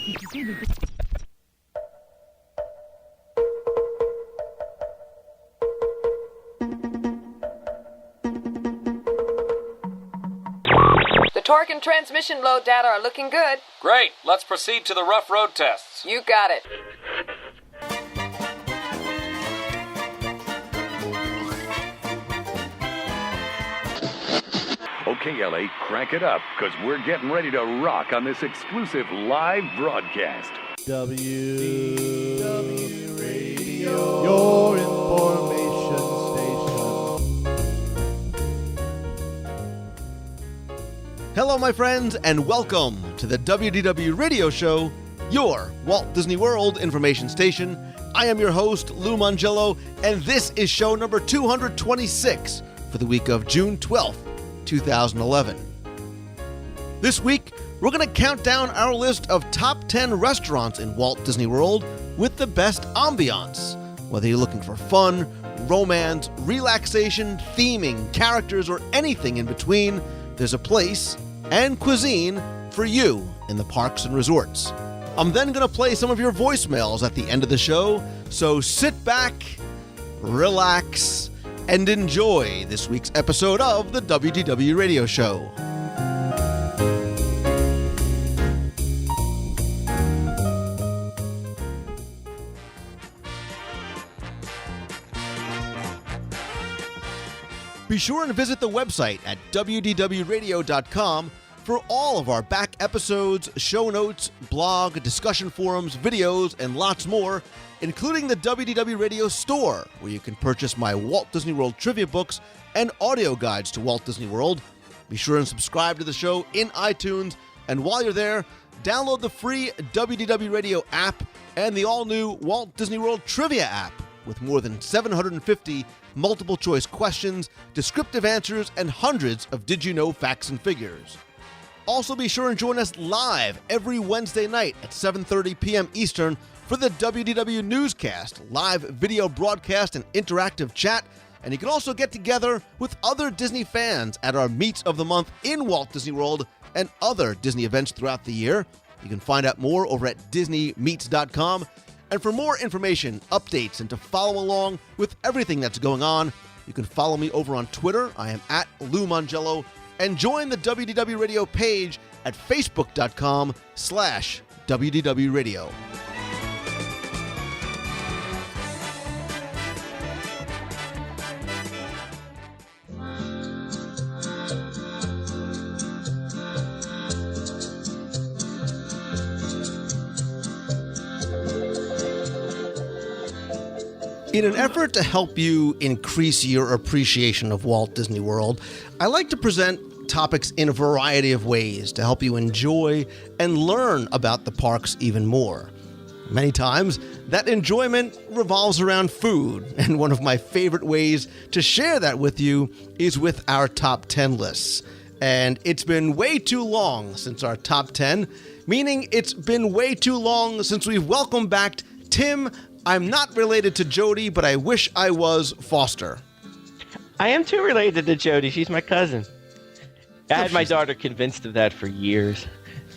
The torque and transmission load data are looking good. Great. Let's proceed to the rough road tests. You got it. Okay, LA, crank it up, because we're getting ready to rock on this exclusive live broadcast. WDW Radio, your information station. Hello, my friends, and welcome to the WDW Radio Show, your Walt Disney World information station. I am your host, Lou Mangello, and this is show number 226 for the week of June 12th, 2011. This week, we're going to count down our list of top 10 restaurants in Walt Disney World with the best ambiance. Whether you're looking for fun, romance, relaxation, theming, characters, or anything in between, there's a place and cuisine for you in the parks and resorts. I'm then going to play some of your voicemails at the end of the show, so sit back, relax, and enjoy this week's episode of the WDW Radio Show. Be sure and visit the website at WDWradio.com for all of our back episodes, show notes, blog, discussion forums, videos, and lots more, including the WDW Radio store, where you can purchase my Walt Disney World trivia books and audio guides to Walt Disney World. Be sure and subscribe to the show in iTunes, and while you're there, download the free WDW Radio app and the all-new Walt Disney World Trivia app with more than 750 multiple-choice questions, descriptive answers, and hundreds of did-you-know facts and figures. Also, be sure and join us live every Wednesday night at 7:30 p.m. Eastern for the WDW Newscast, live video broadcast and interactive chat. And you can also get together with other Disney fans at our Meets of the Month in Walt Disney World and other Disney events throughout the year. You can find out more over at DisneyMeets.com. And for more information, updates, and to follow along with everything that's going on, you can follow me over on Twitter. I am at Lou Mangello. And join the WDW Radio page at Facebook.com/WDW Radio. In an effort to help you increase your appreciation of Walt Disney World, I like to present topics in a variety of ways to help you enjoy and learn about the parks even more. Many times, that enjoyment revolves around food, and one of my favorite ways to share that with you is with our top 10 lists. And it's been way too long since our top 10, meaning it's been way too long since we've welcomed back Tim. I'm not related to Jody, but I wish I was Foster. I am too related to Jody. She's my cousin. I had my daughter convinced of that for years.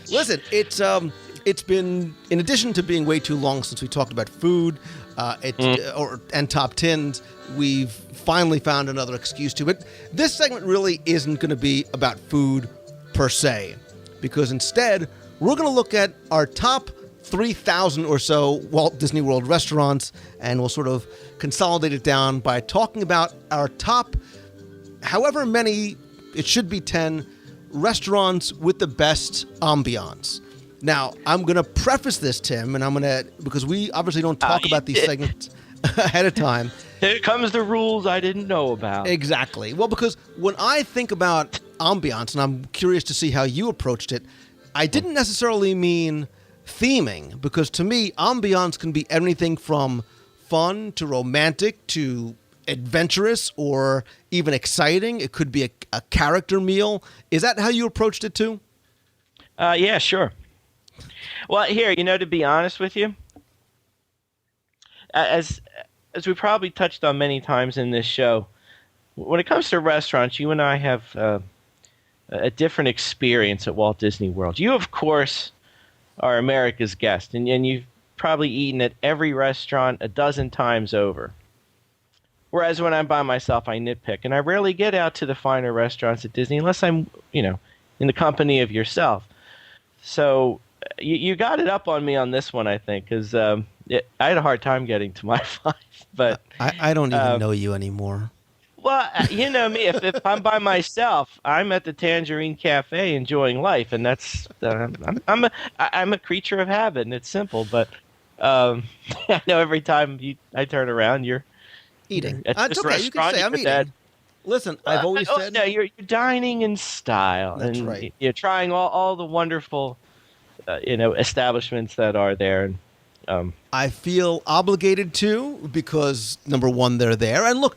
Listen, it's been, in addition to being way too long since we talked about food and top 10s, we've finally found another excuse to. But this segment really isn't going to be about food per se, because instead we're going to look at our top 3,000 or so Walt Disney World restaurants, and we'll sort of consolidate it down by talking about our top, however many, it should be 10, restaurants with the best ambiance. Now, I'm going to preface this, Tim, and because we obviously don't talk about these segments ahead of time. Here comes the rules I didn't know about. Exactly. Well, because when I think about ambiance, and I'm curious to see how you approached it, I didn't necessarily mean theming, because to me, ambiance can be anything from fun to romantic to adventurous or even exciting. It could be a character meal. Is that how you approached it too? Yeah, sure. Well, here, to be honest with you, as we probably touched on many times in this show, when it comes to restaurants, you and I have a different experience at Walt Disney World. You, of course, are America's guest, and you've probably eaten at every restaurant a dozen times over. Whereas when I'm by myself, I nitpick, and I rarely get out to the finer restaurants at Disney unless I'm, in the company of yourself. So you got it up on me on this one, I think, because I had a hard time getting to my 5. But I don't even know you anymore. well, you know me. If I'm by myself, I'm at the Tangerine Cafe enjoying life, and that's I'm a creature of habit, and it's simple. But I know every time I turn around, you're Eating. at It's this okay. You can restaurant, say I'm you're eating. at- Listen, I've always said. no, you're dining in style, That's and right. you're trying all the wonderful, establishments that are there. And I feel obligated to because number one, they're there, and look,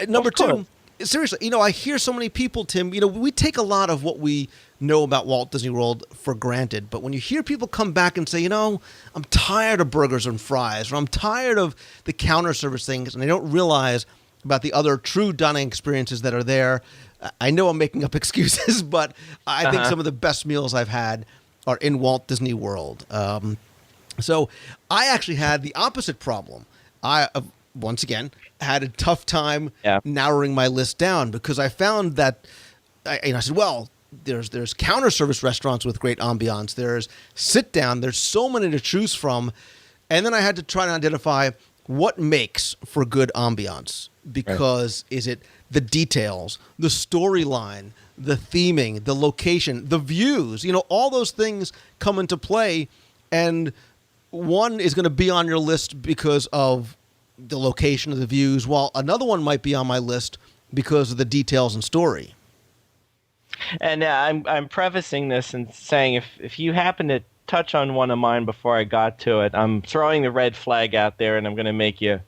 number Of course. two, seriously, I hear so many people, Tim. We take a lot of what we know about Walt Disney World for granted, but when you hear people come back and say, I'm tired of burgers and fries, or I'm tired of the counter service things, and they don't realize about the other true dining experiences that are there. I know I'm making up excuses, but I think some of the best meals I've had are in Walt Disney World. So I actually had the opposite problem. I, once again, had a tough time narrowing my list down because I found that, I said, well, there's counter service restaurants with great ambiance. There's sit down. There's so many to choose from. And then I had to try to identify what makes for good ambiance because is it the details, the storyline, the theming, the location, the views, all those things come into play. And one is going to be on your list because of the location of the views, while another one might be on my list because of the details and story. And I'm prefacing this and saying if you happen to touch on one of mine before I got to it, I'm throwing the red flag out there, and I'm going to make you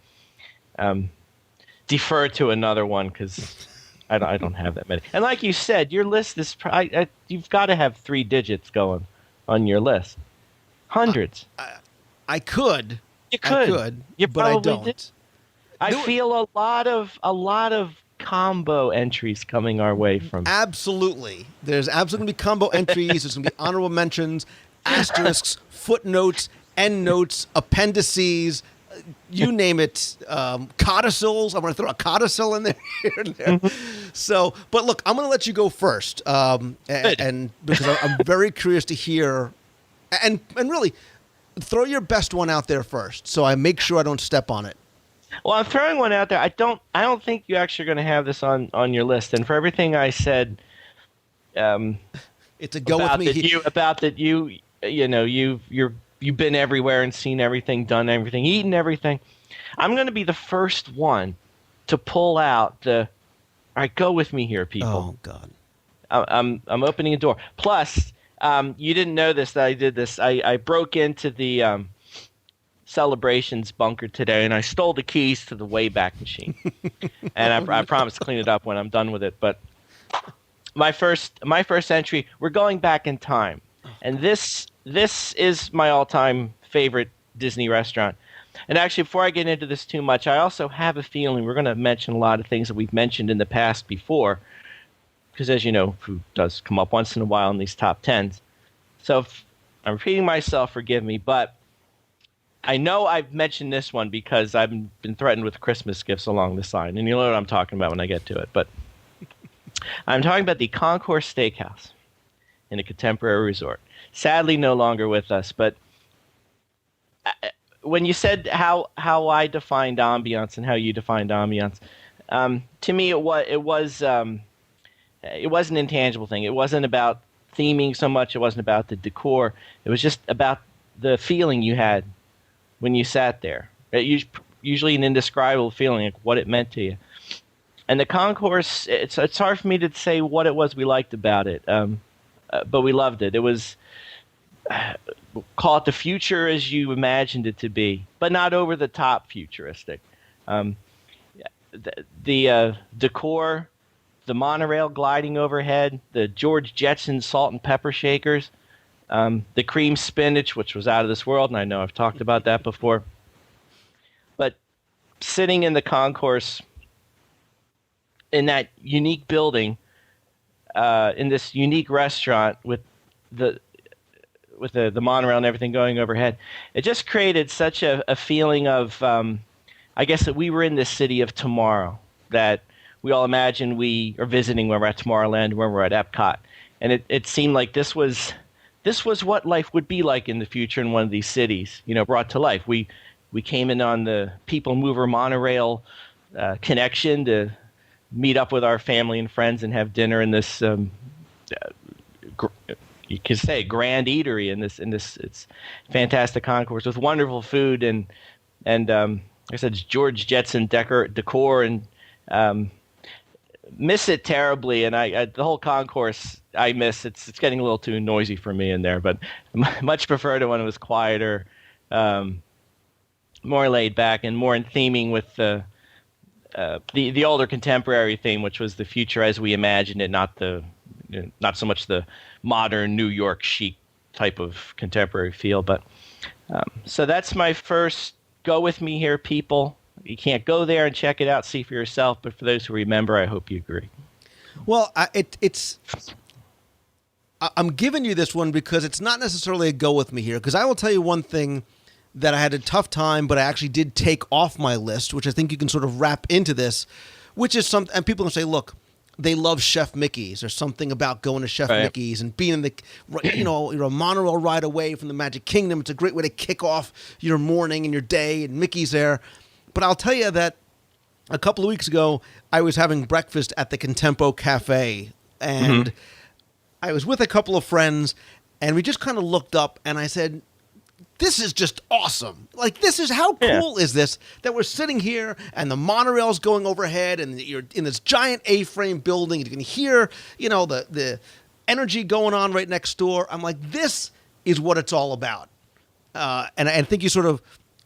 defer to another one because I don't have that many. And like you said, your list is you've got to have 3 digits going on your list. Hundreds. I could. You could. I could, You but I probably don't. did. I feel a lot of combo entries coming our way from. Absolutely. There's absolutely going to be combo entries. There's going to be honorable mentions, asterisks, footnotes, endnotes, appendices, you name it, codicils. I'm going to throw a codicil in there. Here and there. So, but look, I'm going to let you go first, and because I'm very curious to hear, and really, throw your best one out there first, so I make sure I don't step on it. Well, I'm throwing one out there. I don't think you actually are going to have this on your list. And for everything I said, it's a go with me. You've been everywhere and seen everything, done everything, eaten everything. I'm going to be the first one to pull out the. All right, go with me here, people. Oh God. I'm opening a door. Plus, you didn't know this that I did this. I broke into the Celebrations bunker today, and I stole the keys to the Wayback Machine. And I promise to clean it up when I'm done with it. But my first entry, we're going back in time, and this is my all-time favorite Disney restaurant. And actually, before I get into this too much, I also have a feeling we're going to mention a lot of things that we've mentioned in the past before, because as you know, food does come up once in a while in these top 10s. So if I'm repeating myself, forgive me, but I know I've mentioned this one because I've been threatened with Christmas gifts along this line, and you'll know what I'm talking about when I get to it. But I'm talking about the Concourse Steakhouse in a Contemporary Resort. Sadly, no longer with us, but when you said how I defined ambiance and how you defined ambiance, to me it was an intangible thing. It wasn't about theming so much. It wasn't about the decor. It was just about the feeling you had when you sat there. Usually an indescribable feeling, like what it meant to you. And the concourse, it's hard for me to say what it was we liked about it, but we loved it. It was, call it the future as you imagined it to be, but not over the top futuristic. The decor, the monorail gliding overhead, the George Jetson salt and pepper shakers, the cream spinach, which was out of this world, and I know I've talked about that before. But sitting in the concourse in that unique building, in this unique restaurant with with the monorail and everything going overhead, it just created such a feeling of, I guess, that we were in this city of tomorrow, that we all imagine we are visiting when we're at Tomorrowland, when we're at Epcot. And it seemed like this was what life would be like in the future in one of these cities, brought to life. We came in on the People Mover monorail connection to meet up with our family and friends and have dinner in this you could say grand eatery in this it's fantastic concourse with wonderful food and like I said, it's George Jetson decor and miss it terribly. And I the whole concourse I miss. It's getting a little too noisy for me in there, but much prefer to when it was quieter, more laid back and more in theming with the older contemporary theme, which was the future as we imagined it, not so much the modern New York chic type of contemporary feel. But so that's my first go with me here, people. You can't go there and check it out, see for yourself. But for those who remember, I hope you agree. Well, I'm giving you this one because it's not necessarily a go with me here. Because I will tell you one thing that I had a tough time, but I actually did take off my list, which I think you can sort of wrap into this, which is something, and people can say, look, they love Chef Mickey's. There's something about going to Chef Mickey's and being in the, you're a monorail ride away from the Magic Kingdom. It's a great way to kick off your morning and your day, and Mickey's there. But I'll tell you that a couple of weeks ago, I was having breakfast at the Contempo Cafe, and I was with a couple of friends, and we just kind of looked up, and I said, this is just awesome. Like, this is, how cool is this that we're sitting here and the monorail's going overhead and you're in this giant A-frame building. You can hear, the energy going on right next door. I'm like, this is what it's all about. And I think you sort of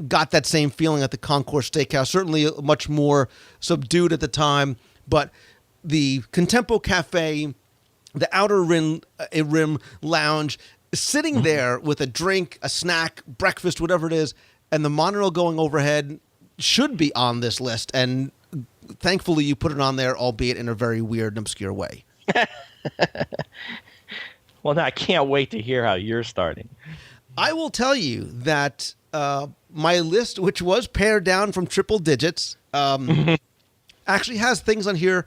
got that same feeling at the Concourse Steakhouse, certainly much more subdued at the time. But the Contempo Cafe, the Outer Rim Lounge, sitting there with a drink, a snack, breakfast, whatever it is, and the monorail going overhead should be on this list. And thankfully you put it on there, albeit in a very weird and obscure way. Well, now I can't wait to hear how you're starting. I will tell you that my list, which was pared down from triple digits, actually has things on here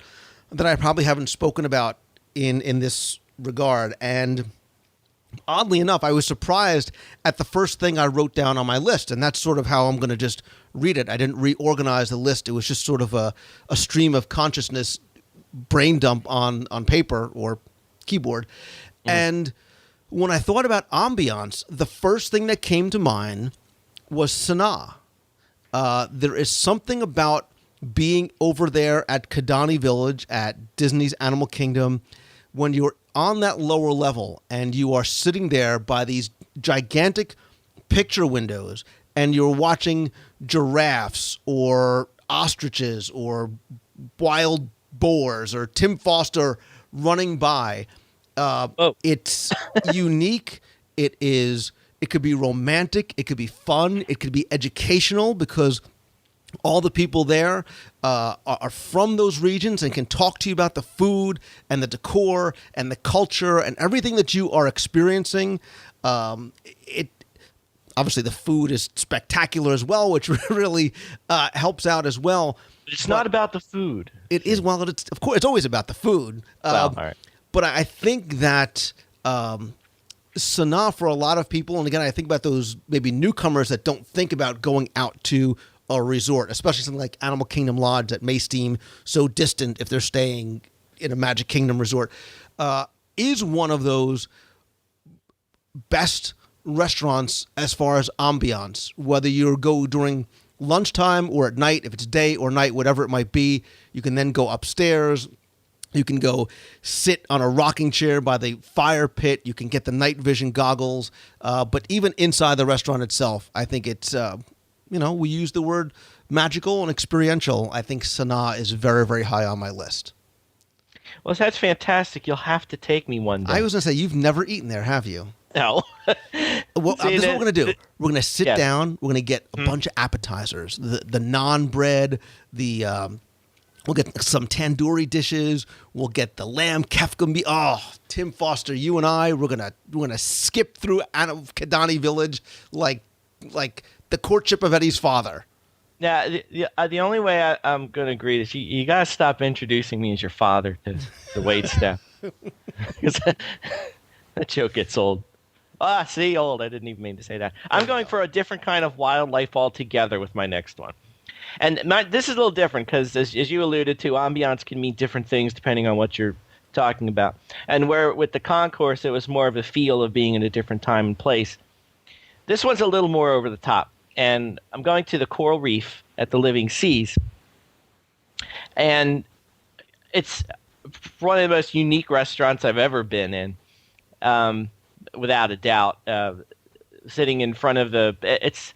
that I probably haven't spoken about in this regard. And oddly enough, I was surprised at the first thing I wrote down on my list, and that's sort of how I'm going to just read it. I didn't reorganize the list. It was just sort of a stream of consciousness brain dump on paper or keyboard. And when I thought about ambiance, the first thing that came to mind was Sanaa. There is something about being over there at Kidani Village at Disney's Animal Kingdom when you're on that lower level and you are sitting there by these gigantic picture windows and you're watching giraffes or ostriches or wild boars or Tim Foster running by. It's unique. It could be romantic. It could be fun. It could be educational because all the people there are from those regions and can talk to you about the food and the decor and the culture and everything that you are experiencing. Obviously the food is spectacular as well, which really helps out as well. It's not about the food. It is. Well, of course, it's always about the food. All right. But I think that Sanaa, for a lot of people, and again, I think about those maybe newcomers that don't think about going out to a resort, especially something like Animal Kingdom Lodge that may seem so distant if they're staying in a Magic Kingdom resort, is one of those best restaurants as far as ambiance, whether you go during lunchtime or at night, if it's day or night, whatever it might be. You can then go upstairs. You can go sit on a rocking chair by the fire pit. You can get the night vision goggles. But even inside the restaurant itself, I think it's, we use the word magical and experiential. I think Sanaa is very, very high on my list. Well, that's fantastic. You'll have to take me one day. I was going to say, you've never eaten there, have you? No. Well, this is what we're going to do. We're going to sit down. We're going to get a bunch of appetizers, the naan bread, the We'll get some tandoori dishes. We'll get the lamb kefka meat. Oh, Tim Foster, you and I, we're gonna skip through Kadani Village like the courtship of Eddie's father. Now, the only way I'm going to agree is you got to stop introducing me as your father to the wait staff. Because that joke gets old. See, old. I didn't even mean to say that. I'm going for a different kind of wildlife altogether with my next one. And this is a little different because, as you alluded to, ambiance can mean different things depending on what you're talking about. And where with the concourse, it was more of a feel of being in a different time and place. This one's a little more over the top. And I'm going to the Coral Reef at the Living Seas. And it's one of the most unique restaurants I've ever been in, without a doubt. Sitting in front of it's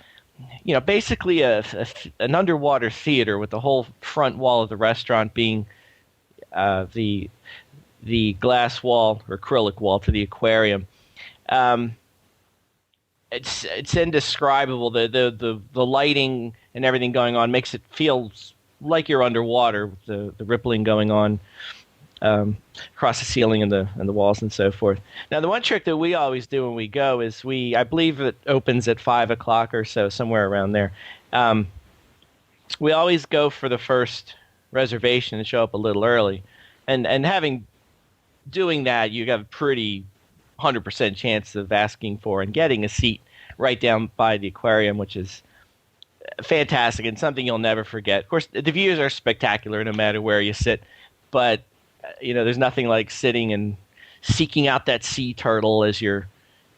basically an underwater theater with the whole front wall of the restaurant being the glass wall or acrylic wall to the aquarium. It's indescribable. The lighting and everything going on makes it feel like you're underwater with the rippling going on across the ceiling and the walls and so forth. Now, the one trick that we always do when we go is I believe it opens at 5 o'clock or so, somewhere around there. We always go for the first reservation and show up a little early. And doing that, you have a pretty 100% chance of asking for and getting a seat right down by the aquarium, which is fantastic and something you'll never forget. Of course, the views are spectacular no matter where you sit, but there's nothing like sitting and seeking out that sea turtle as you're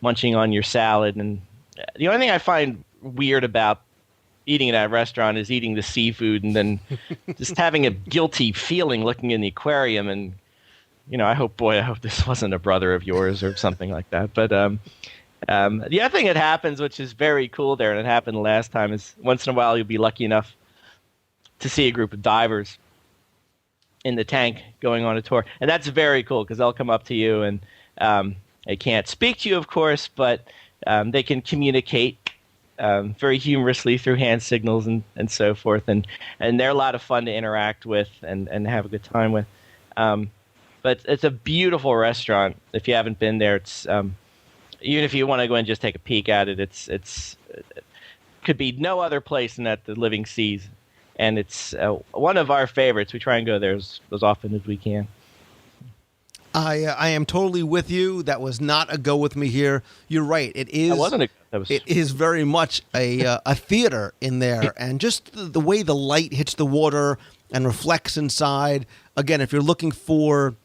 munching on your salad. And the only thing I find weird about eating at a restaurant is eating the seafood and then just having a guilty feeling looking in the aquarium and I hope this wasn't a brother of yours or something like that. But the other thing that happens, which is very cool there, and it happened last time, is once in a while you'll be lucky enough to see a group of divers in the tank going on a tour. And that's very cool because they'll come up to you and they can't speak to you, of course, but they can communicate very humorously through hand signals and so forth. And they're a lot of fun to interact with and have a good time with. But it's a beautiful restaurant. If you haven't been there, it's even if you want to go and just take a peek at it, it could be no other place than at the Living Seas, and it's one of our favorites. We try and go there as often as we can. I am totally with you. That was not a go with me here. You're right. It is. That wasn't It is very much a theater in there, and just the way the light hits the water and reflects inside. Again, if you're looking for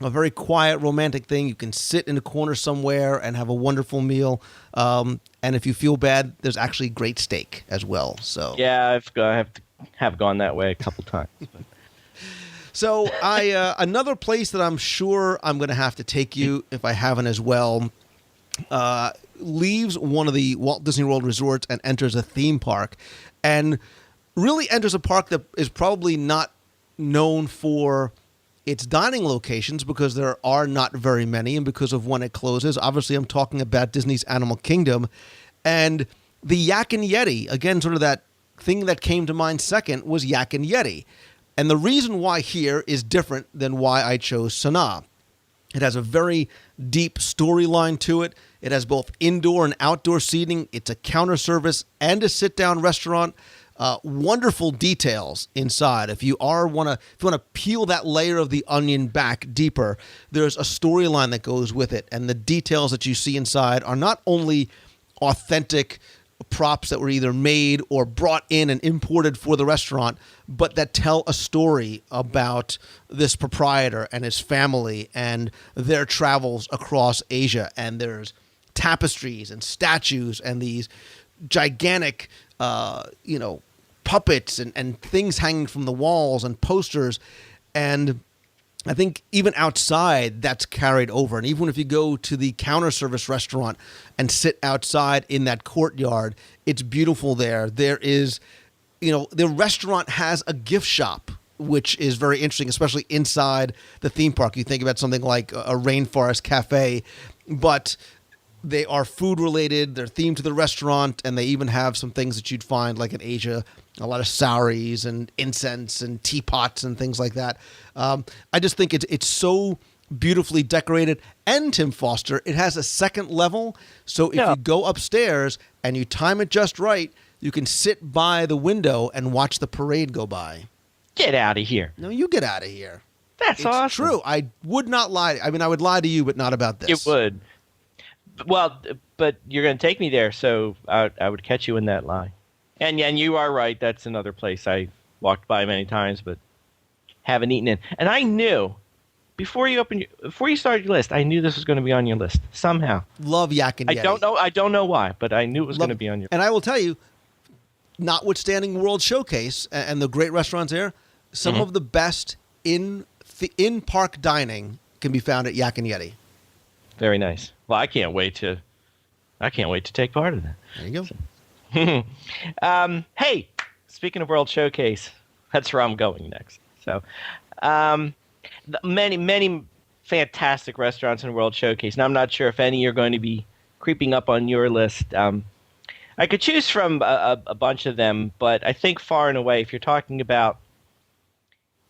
a very quiet, romantic thing, you can sit in a corner somewhere and have a wonderful meal. And if you feel bad, there's actually great steak as well. So yeah, I have gone that way a couple times. So another place that I'm sure I'm going to have to take you if I haven't as well, leaves one of the Walt Disney World resorts and enters a theme park, and really enters a park that is probably not known for its dining locations because there are not very many and because of when it closes. Obviously, I'm talking about Disney's Animal Kingdom and the Yak and Yeti. Again, sort of that thing that came to mind second was Yak and Yeti. And the reason why here is different than why I chose Sanaa. It has a very deep storyline to it. It has both indoor and outdoor seating. It's a counter service and a sit-down restaurant. Wonderful details inside. If you want to peel that layer of the onion back deeper, there's a storyline that goes with it, and the details that you see inside are not only authentic props that were either made or brought in and imported for the restaurant, but that tell a story about this proprietor and his family and their travels across Asia. And there's tapestries and statues and these gigantic, puppets and things hanging from the walls and posters. And I think even outside that's carried over. And even if you go to the counter service restaurant and sit outside in that courtyard, it's beautiful there. There is, the restaurant has a gift shop, which is very interesting, especially inside the theme park. You think about something like a Rainforest Cafe, but they are food related, they're themed to the restaurant, and they even have some things that you'd find like in Asia a lot of saris and incense and teapots and things like that. I just think it's so beautifully decorated. And Tim Foster, it has a second level. So if you go upstairs and you time it just right, you can sit by the window and watch the parade go by. Get out of here. No, you get out of here. That's awesome. It's true. I would not lie. I mean, I would lie to you, but not about this. It would. Well, but you're going to take me there, so I would catch you in that lie. And you are right. That's another place I walked by many times, but haven't eaten in. And I knew before you started your list, I knew this was going to be on your list somehow. Love Yak and Yeti. I don't know why, but I knew it was going to be on your. And I will tell you, notwithstanding World Showcase and the great restaurants there, some of the best in-park dining can be found at Yak and Yeti. Very nice. Well, I can't wait to take part in that. There you go. Hey, speaking of World Showcase, that's where I'm going next. So, many fantastic restaurants in World Showcase. Now, I'm not sure if any are going to be creeping up on your list. I could choose from a bunch of them, but I think far and away, if you're talking about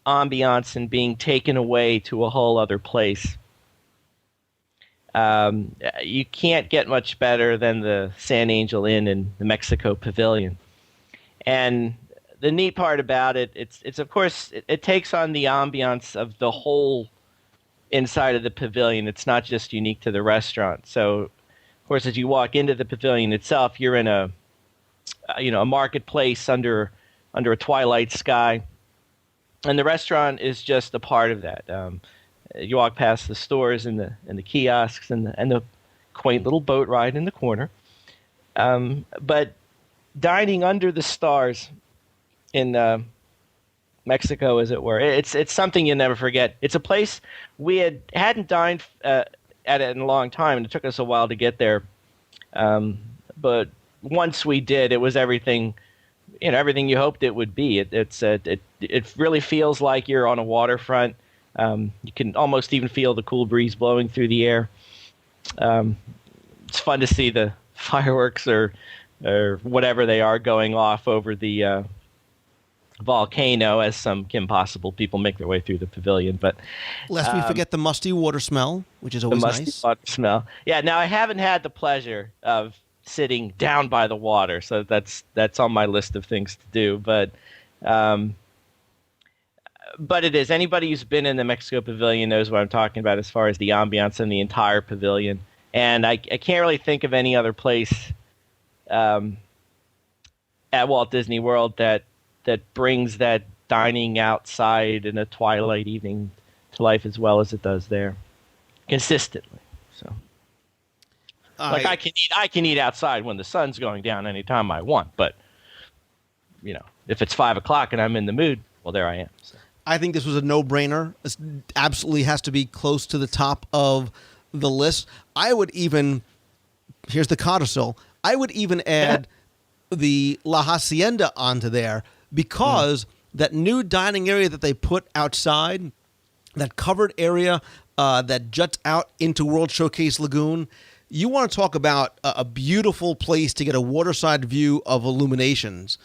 ambiance and being taken away to a whole other place, you can't get much better than the San Angel Inn in the Mexico Pavilion. And the neat part about it, it's of course, it takes on the ambiance of the whole inside of the pavilion. It's not just unique to the restaurant. So, of course, as you walk into the pavilion itself, you're in a marketplace under a twilight sky, and the restaurant is just a part of that. You walk past the stores and the kiosks and the quaint little boat ride in the corner. But dining under the stars in Mexico, as it were, it's something you'll never forget. It's a place we hadn't dined at it in a long time, and it took us a while to get there. But once we did, it was everything you hoped it would be. It really feels like you're on a waterfront. You can almost even feel the cool breeze blowing through the air. It's fun to see the fireworks or whatever they are going off over the volcano as some Kim Possible people make their way through the pavilion. But lest we forget the musty water smell, which is always nice. The musty water smell. Yeah, now I haven't had the pleasure of sitting down by the water, so that's on my list of things to do. But it is. Anybody who's been in the Mexico Pavilion knows what I'm talking about as far as the ambiance in the entire pavilion. And I can't really think of any other place at Walt Disney World that brings that dining outside in a twilight evening to life as well as it does there, consistently. So, I can eat outside when the sun's going down anytime I want, but if it's 5 o'clock and I'm in the mood, well, there I am. So. I think this was a no-brainer. This absolutely has to be close to the top of the list. I would even, here's the codicil, I would even add the La Hacienda onto there, because that new dining area that they put outside, that covered area that juts out into World Showcase Lagoon, you want to talk about a beautiful place to get a waterside view of illuminations.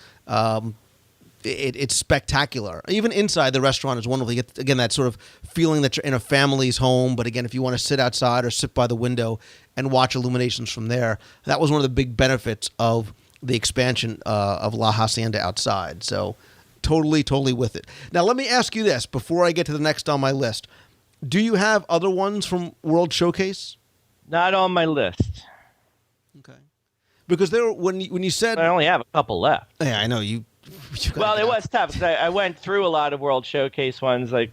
It's spectacular. Even inside the restaurant is wonderful. You get, again, that sort of feeling that you're in a family's home. But again, if you want to sit outside or sit by the window and watch illuminations from there, that was one of the big benefits of the expansion of La Hacienda outside. So totally with it. Now, let me ask you this before I get to the next on my list. Do you have other ones from World Showcase? Not on my list. Okay. Because there, when you said... I only have a couple left. Yeah, I know. Well, it was tough because I went through a lot of World Showcase ones. Like,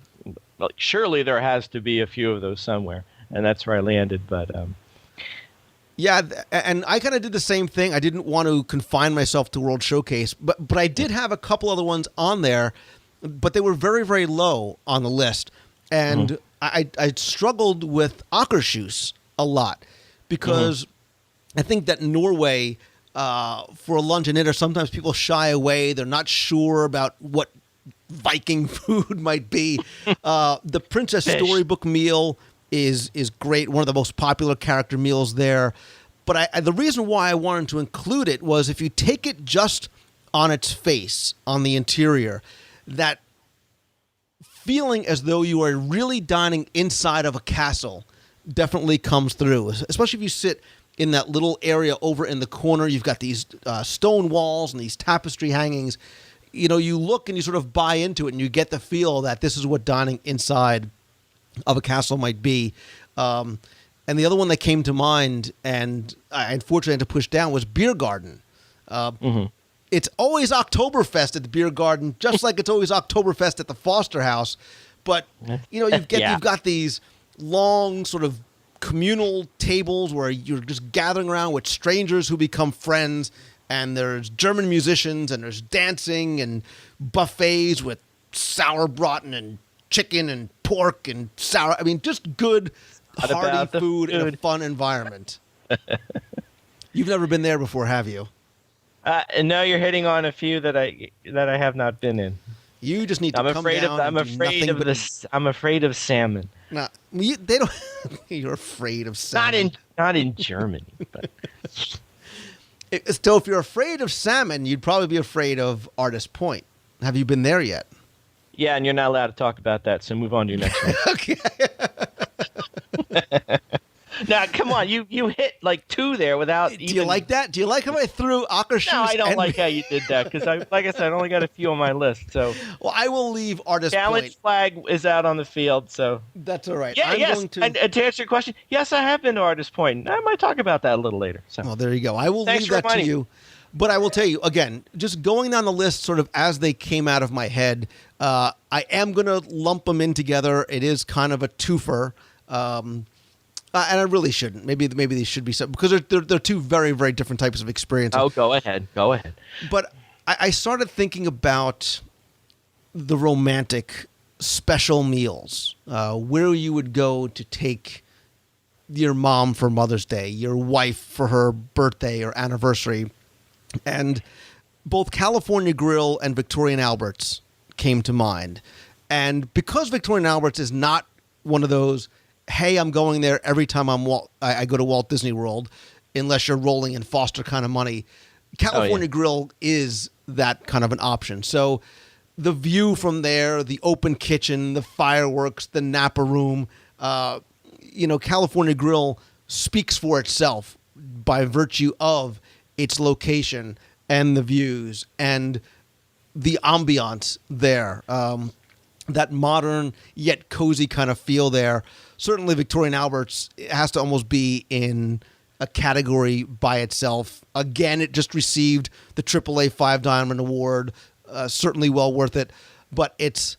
surely there has to be a few of those somewhere, and that's where I landed. But yeah, and I kind of did the same thing. I didn't want to confine myself to World Showcase, but I did have a couple other ones on there, but they were very, very low on the list, and I struggled with Akershus a lot because I think that Norway. For a lunch and dinner, sometimes people shy away. They're not sure about what Viking food might be. The Princess Storybook meal is great, one of the most popular character meals there. But the reason why I wanted to include it was if you take it just on its face, on the interior, that feeling as though you are really dining inside of a castle definitely comes through, especially if you sit in that little area over in the corner. You've got these stone walls and these tapestry hangings. You know, you look and you sort of buy into it, and you get the feel that this is what dining inside of a castle might be. And the other one that came to mind, and I unfortunately had to push down, was Beer Garden. It's always Oktoberfest at the Beer Garden, just like it's always Oktoberfest at the Foster House. But, you know, you've got these long sort of communal tables where you're just gathering around with strangers who become friends, and there's German musicians, and there's dancing and buffets with sauerbraten and chicken and pork and sour. I mean, just good, hearty food in a fun environment. You've never been there before, have you? No, you're hitting on a few that I have not been in. You just need to come down. I'm afraid of salmon. No, they don't. You're afraid of salmon. Not in Germany, but still, if you're afraid of salmon, you'd probably be afraid of Artist Point. Have you been there yet? Yeah, and you're not allowed to talk about that. So move on to your next one. Okay. Now, come on, you hit like two there without. Do you like that? Do you like how I threw Akershus? No, I don't like how you did that because like I said, I only got a few on my list. So, well, I will leave Artist Challenge Point. Flag is out on the field, so that's all right. Yeah, yes. And to answer your question, yes, I have been to Artist Point. I might talk about that a little later. So, well, there you go. I will leave that to you. But I will tell you again, just going down the list, sort of as they came out of my head. I am going to lump them in together. It is kind of a twofer. And I really shouldn't. Maybe these should be some, because they're two very, very different types of experiences. Oh, go ahead. But I started thinking about the romantic special meals, where you would go to take your mom for Mother's Day, your wife for her birthday or anniversary. And both California Grill and Victorian Albert's came to mind. And because Victorian Albert's is not one of those, hey, I'm going there every time I go to Walt Disney World, unless you're rolling in Foster kind of money, California Grill is that kind of an option. So the view from there, the open kitchen, the fireworks, the Napa room, California Grill speaks for itself by virtue of its location and the views and the ambiance there. That modern yet cozy kind of feel there. Certainly Victorian Albert's has to almost be in a category by itself. Again, it just received the AAA 5 Diamond Award. Certainly well worth it. But it's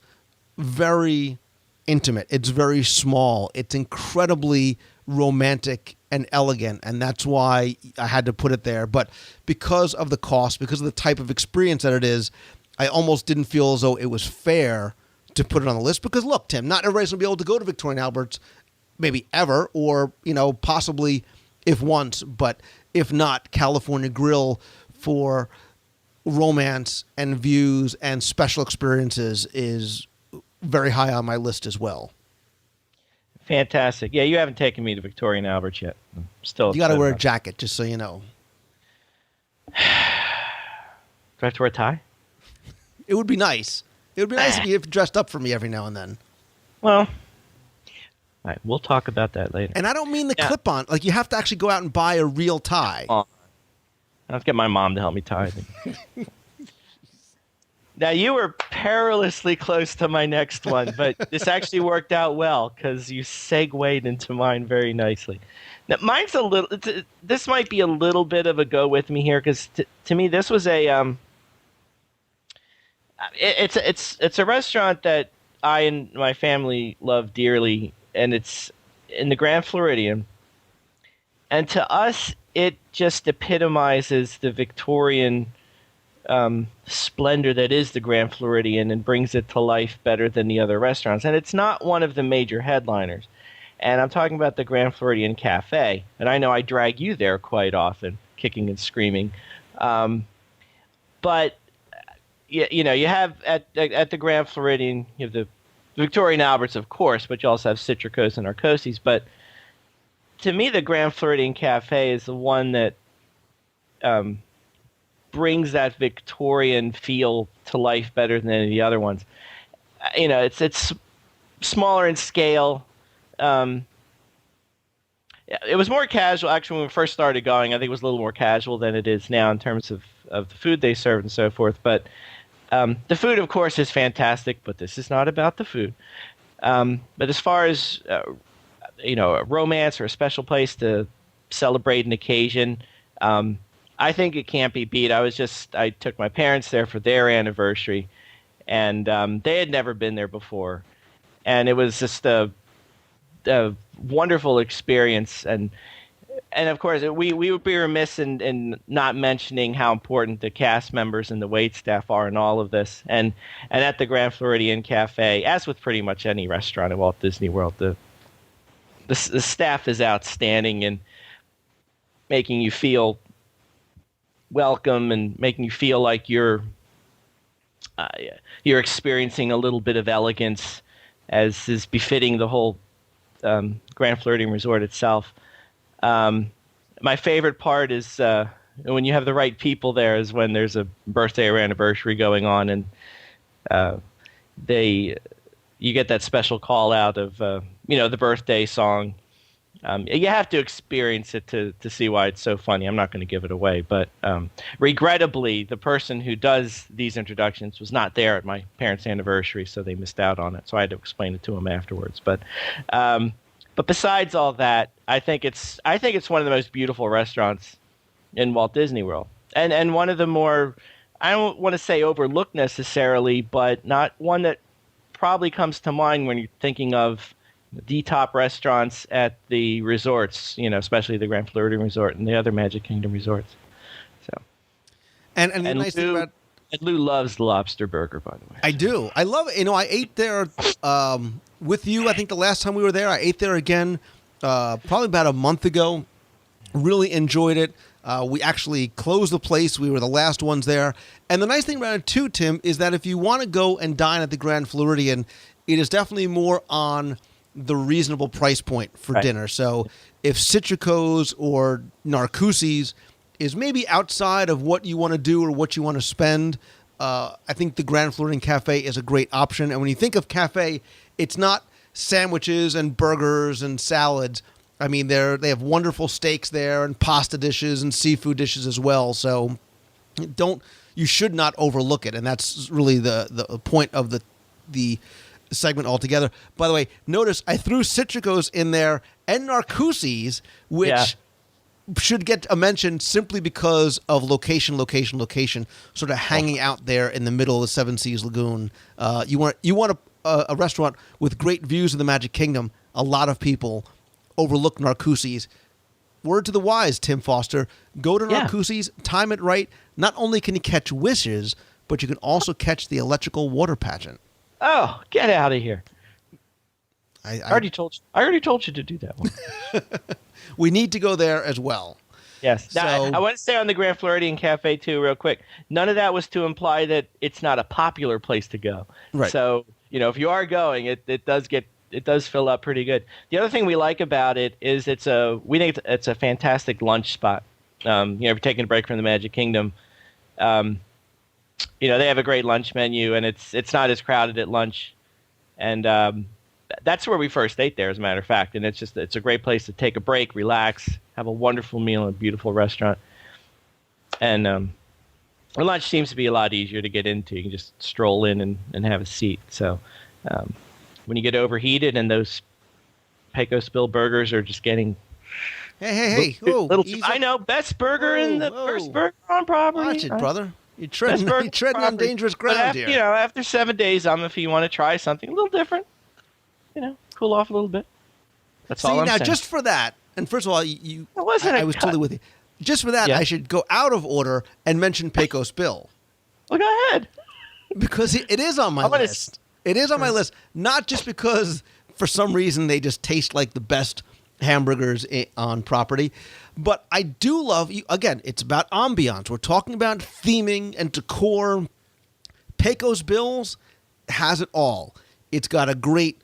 very intimate. It's very small. It's incredibly romantic and elegant, and that's why I had to put it there. But because of the cost, because of the type of experience that it is, I almost didn't feel as though it was fair to put it on the list. Because look, Tim, not everybody's going to be able to go to Victorian Albert's maybe ever, or, possibly if once, but if not, California Grill for romance and views and special experiences is very high on my list as well. Fantastic. Yeah, you haven't taken me to Victorian Albert's yet. I'm still. You got to wear a jacket, just so you know. Do I have to wear a tie? It would be nice. It would be nice if you dressed up for me every now and then. Well, all right, we'll talk about that later. And I don't mean the clip-on. Like, you have to actually go out and buy a real tie. I'll have to get my mom to help me tie it. Now, you were perilously close to my next one, but this actually worked out well because you segued into mine very nicely. Now, mine's this might be a little bit of a go with me here because to me this was a it's a restaurant that I and my family love dearly, and it's in the Grand Floridian. And to us, it just epitomizes the Victorian splendor that is the Grand Floridian and brings it to life better than the other restaurants. And it's not one of the major headliners. And I'm talking about the Grand Floridian Cafe. And I know I drag you there quite often, kicking and screaming. But you have at the Grand Floridian, you have the Victorian Albert's, of course, but you also have Citricos and Arcosi's. But to me, the Grand Floridian Cafe is the one that brings that Victorian feel to life better than any of the other ones. It's smaller in scale. It was more casual. Actually, when we first started going, I think it was a little more casual than it is now in terms of the food they serve and so forth. But the food, of course, is fantastic, but this is not about the food. But as far as, a romance or a special place to celebrate an occasion, I think it can't be beat. I took my parents there for their anniversary, and they had never been there before. And it was just a wonderful experience. And of course, we would be remiss in not mentioning how important the cast members and the wait staff are in all of this. And at the Grand Floridian Cafe, as with pretty much any restaurant at Walt Disney World, the staff is outstanding in making you feel welcome and making you feel like you're experiencing a little bit of elegance, as is befitting the whole Grand Floridian Resort itself. My favorite part is when you have the right people there is when there's a birthday or anniversary going on, and you get that special call out of the birthday song. You have to experience it to see why it's so funny. I'm not going to give it away, but regrettably, the person who does these introductions was not there at my parents' anniversary, so they missed out on it. So I had to explain it to them afterwards. But besides all that, I think it's one of the most beautiful restaurants in Walt Disney World, and one of the more, I don't want to say overlooked necessarily, but not one that probably comes to mind when you're thinking of the top restaurants at the resorts, especially the Grand Floridian Resort and the other Magic Kingdom resorts. So, and the nice thing about Lou loves the lobster burger, by the way. I do. I love it. I ate there with you. I think the last time we were there, I ate there again probably about a month ago. Really enjoyed it. We actually closed the place. We were the last ones there. And the nice thing about it, too, Tim, is that if you want to go and dine at the Grand Floridian, it is definitely more on the reasonable price point for dinner. So if Citrico's or Narcoossee's is maybe outside of what you want to do or what you want to spend, I think the Grand Floridian Cafe is a great option. And when you think of cafe, it's not sandwiches and burgers and salads. I mean, they have wonderful steaks there and pasta dishes and seafood dishes as well. So you should not overlook it. And that's really the point of the segment altogether. By the way, notice I threw Citrico's in there and Narcoossee's, which should get a mention simply because of location, sort of hanging out there in the middle of the Seven Seas Lagoon. You want a restaurant with great views of the Magic Kingdom. A lot of people overlook Narcoossee's. Word to the wise, Tim Foster. Go to Narcoossee's, time it right. Not only can you catch wishes, but you can also catch the electrical water pageant. Oh, get out of here. I already told you to do that one. We need to go there as well. Yes. So, now, I want to stay on the Grand Floridian Cafe, too, real quick. None of that was to imply that it's not a popular place to go. Right. So, if you are going, it does fill up pretty good. The other thing we like about it is we think it's a fantastic lunch spot. If you're taking a break from the Magic Kingdom, they have a great lunch menu, and it's not as crowded at lunch. And that's where we first ate there, as a matter of fact. And it's a great place to take a break, relax, have a wonderful meal in a beautiful restaurant. And lunch seems to be a lot easier to get into. You can just stroll in and have a seat. So when you get overheated and those Pecos Bill burgers are just getting... Hey. I know, best burger in the first burger on property. Watch it, brother. You're treading on dangerous ground here. After 7 days, if you want to try something a little different, cool off a little bit. That's all I'm saying. Just for that, and first of all, I was totally with you. Just for that, I should go out of order and mention Pecos Bill. Well, go ahead. Because it is on my list. It is on my list, not just because for some reason they just taste like the best hamburgers on property, but I do love, again, it's about ambiance. We're talking about theming and decor. Pecos Bill's has it all. It's got a great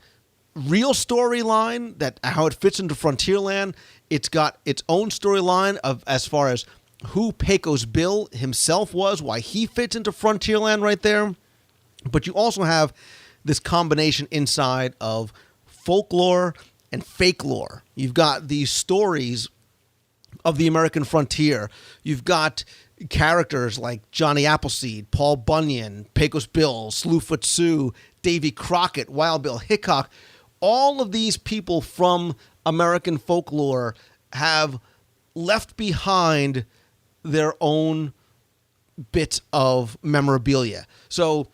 real storyline, that how it fits into Frontierland. It's got its own storyline of as far as who Pecos Bill himself was, why he fits into Frontierland right there. But you also have this combination inside of folklore and fake lore. You've got these stories of the American frontier. You've got characters like Johnny Appleseed, Paul Bunyan, Pecos Bill, Slewfoot Sue, Davy Crockett, Wild Bill Hickok. All of these people from American folklore have left behind their own bit of memorabilia. So,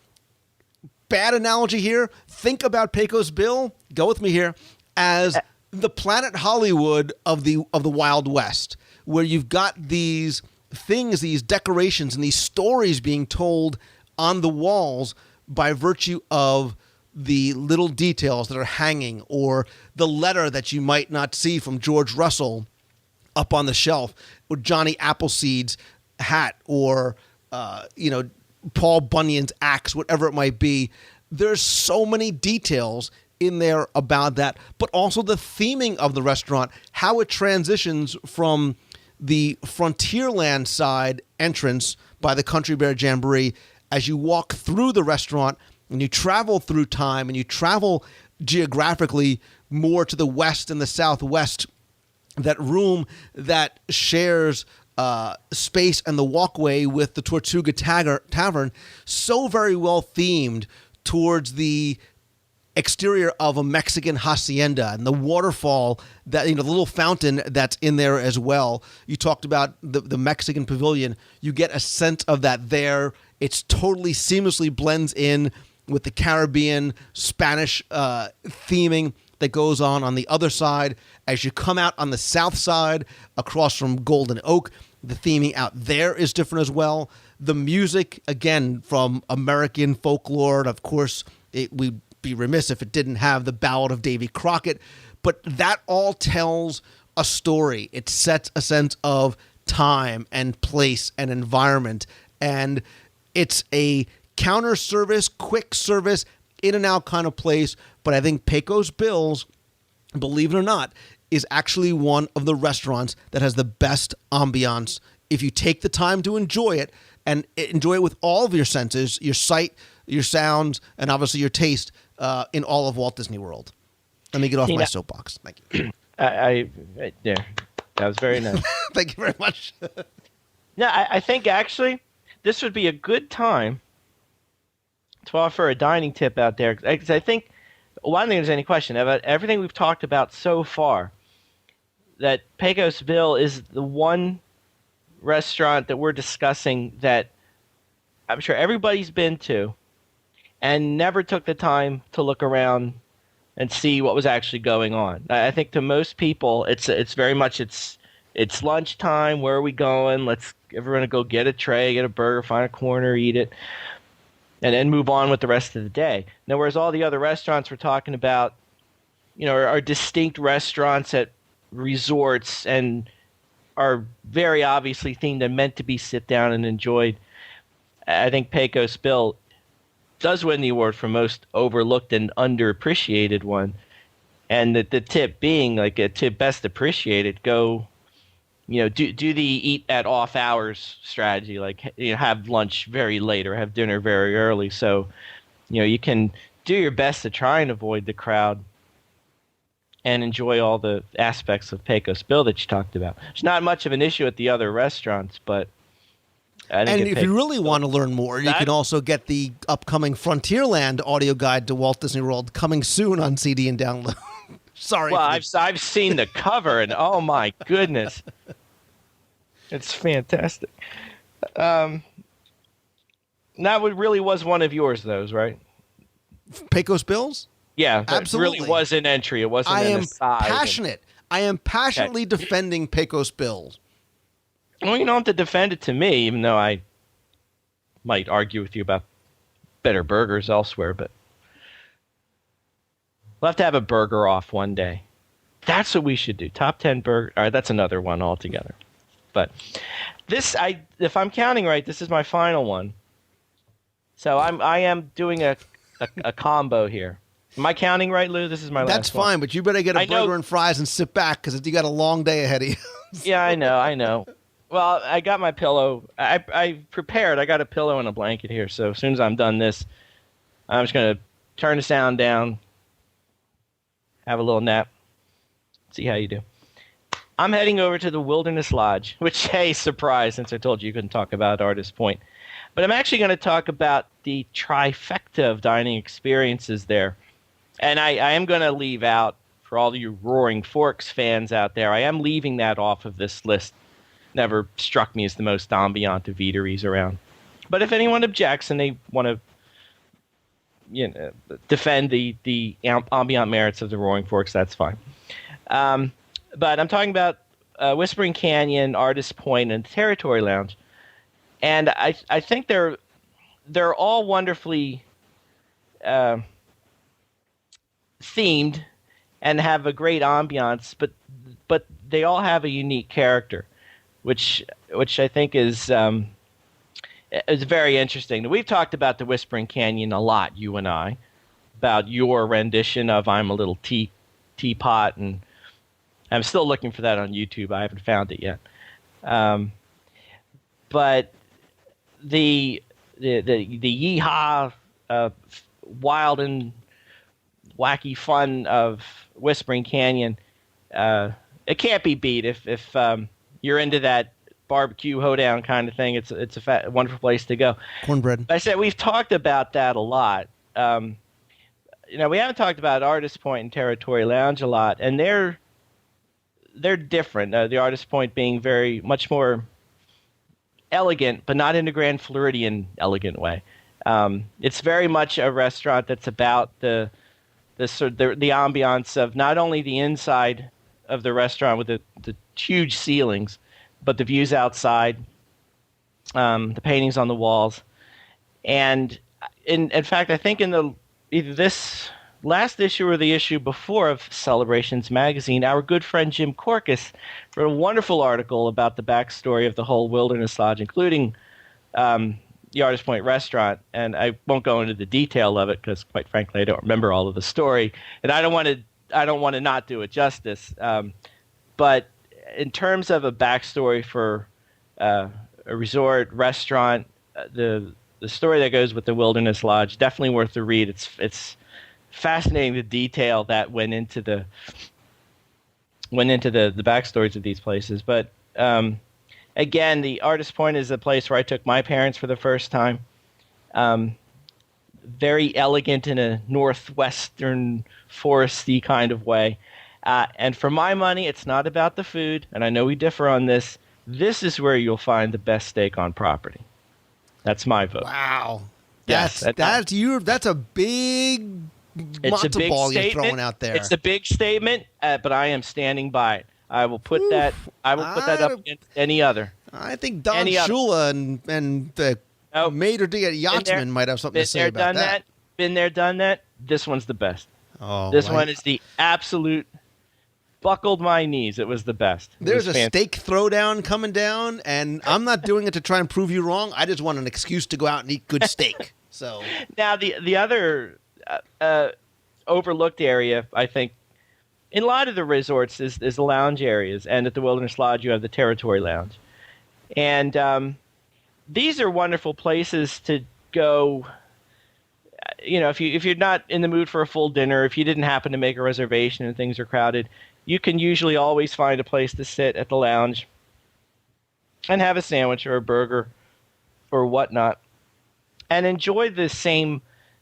bad analogy here. Think about Pecos Bill, go with me here, as the Planet Hollywood of the Wild West, where you've got these things, these decorations, and these stories being told on the walls by virtue of the little details that are hanging, or the letter that you might not see from George Russell up on the shelf, or Johnny Appleseed's hat, or Paul Bunyan's axe, whatever it might be. There's so many details in there about that, but also the theming of the restaurant, how it transitions from the Frontierland side entrance by the Country Bear Jamboree as you walk through the restaurant and you travel through time and you travel geographically more to the west and the southwest. That room that shares space and the walkway with the Tortuga Tavern, so very well themed towards the exterior of a Mexican hacienda, and the waterfall, that the little fountain that's in there as well. You talked about the Mexican pavilion. You get a sense of that there. It's totally seamlessly blends in with the Caribbean Spanish theming that goes on the other side. As you come out on the south side, across from Golden Oak, the theming out there is different as well. The music, again, from American folklore, and of course, we'd be remiss if it didn't have the Ballad of Davy Crockett, but that all tells a story. It sets a sense of time and place and environment, and it's a counter service, quick service, in and out kind of place. But I think Pecos Bill's, believe it or not, is actually one of the restaurants that has the best ambiance if you take the time to enjoy it, and enjoy it with all of your senses, your sight, your sounds, and obviously your taste in all of Walt Disney World. Let me get off my soapbox. Thank you. Yeah, that was very nice. Thank you very much. No, I think actually this would be a good time to offer a dining tip out there, because I think, well, I don't think there's any question about everything we've talked about so far, that Pecos Bill is the one restaurant that we're discussing that I'm sure everybody's been to and never took the time to look around and see what was actually going on. I think to most people, it's very much it's lunchtime. Where are we going? Let's everyone go get a tray, get a burger, find a corner, eat it, and then move on with the rest of the day. Now, whereas all the other restaurants we're talking about, are distinct restaurants at resorts and are very obviously themed and meant to be sit down and enjoyed. I think Pecos Bill does win the award for most overlooked and underappreciated one. And the tip being, like, a tip best appreciated, go, do the eat at off hours strategy, like, have lunch very late or have dinner very early. So, you can do your best to try and avoid the crowd and enjoy all the aspects of Pecos Bill that you talked about. It's not much of an issue at the other restaurants, but I think if you really want to learn more, you can also get the upcoming Frontierland audio guide to Walt Disney World, coming soon on CD and download. Sorry. Well, I've seen the cover, and oh my goodness, it's fantastic. That really was one of yours, those, right? Pecos Bills? Yeah, absolutely. It really was an entry. It wasn't an aside. I am passionately defending Pecos Bills. Well, you don't have to defend it to me, even though I might argue with you about better burgers elsewhere. But we'll have to have a burger off one day. That's what we should do. Top 10 burger. All right, that's another one altogether. But this, if I'm counting right, this is my final one. So I am doing a combo here. Am I counting right, Lou? This is my last one. That's fine, but you better get a burger and fries and sit back, because you got a long day ahead of you. Yeah, I know. Well, I got my pillow. I prepared. I got a pillow and a blanket here. So as soon as I'm done this, I'm just going to turn the sound down, have a little nap, see how you do. I'm heading over to the Wilderness Lodge, which, hey, surprise, since I told you couldn't talk about Artist Point. But I'm actually going to talk about the trifecta of dining experiences there. And I am going to leave out, for all you Roaring Forks fans out there, I am leaving that off of this list. Never struck me as the most ambient of eateries around. But if anyone objects and they want to defend the ambient merits of the Roaring Forks, that's fine. But I'm talking about Whispering Canyon, Artist Point, and Territory Lounge. And I think they're all wonderfully themed and have a great ambiance, but they all have a unique character, which I think is very interesting. We've talked about the Whispering Canyon a lot, you and I, about your rendition of "I'm a Little Teapot," and I'm still looking for that on YouTube. I haven't found it yet. But the yeehaw, wild and wacky fun of Whispering Canyon, it can't be beat if you're into that barbecue hoedown kind of thing. It's a wonderful place to go. Cornbread. I said we've talked about that a lot. We haven't talked about Artist Point and Territory Lounge a lot, and they're different. The Artist Point being very much more elegant, but not in a Grand Floridian elegant way. It's very much a restaurant that's about the ambiance of not only the inside of the restaurant with the huge ceilings, but the views outside, the paintings on the walls. And in fact, I think in either this last issue or the issue before of Celebrations magazine, our good friend Jim Corcus wrote a wonderful article about the backstory of the whole Wilderness Lodge, including the Artist Point restaurant. And I won't go into the detail of it because, quite frankly, I don't remember all of the story, and I don't want to not do it justice. But in terms of a backstory for a resort restaurant, the story that goes with the Wilderness Lodge, definitely worth the read. It's fascinating, the detail that went into the backstories of these places. But again, the Artist Point is a place where I took my parents for the first time. Very elegant in a northwestern foresty kind of way. And for my money, it's not about the food, and I know we differ on this. This is where you'll find the best steak on property. That's my vote. Wow. Yes, That's a big matzo ball you're throwing out there. It's a big statement, but I am standing by it. I will put that up against any other. I think Don Shula and the Mater D at Yachtsman might have something to say about that. Been there, done that. This one's the best. Oh, this one is the absolute. Buckled my knees. It was the best. There's a steak throwdown coming down, and I'm not doing it to try and prove you wrong. I just want an excuse to go out and eat good steak. So now the other overlooked area, I think, in a lot of the resorts is the lounge areas, and at the Wilderness Lodge you have the Territory Lounge, and these are wonderful places to go. If you're not in the mood for a full dinner, if you didn't happen to make a reservation and things are crowded, you can usually always find a place to sit at the lounge and have a sandwich or a burger or whatnot and enjoy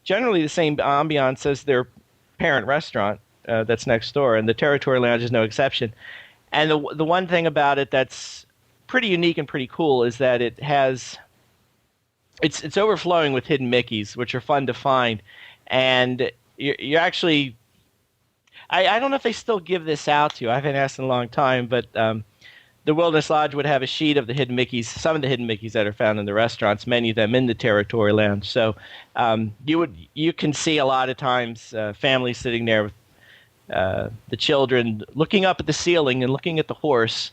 generally the same ambiance as their parent restaurant that's next door. And the Territory Lounge is no exception. And the one thing about it that's pretty unique and pretty cool is that it has... It's overflowing with hidden Mickeys, which are fun to find. And you're actually... I don't know if they still give this out to you. I haven't asked in a long time, but the Wilderness Lodge would have a sheet of the hidden Mickeys, some of the hidden Mickeys that are found in the restaurants, many of them in the Territory Lounge. So you can see a lot of times families sitting there with the children looking up at the ceiling and looking at the horse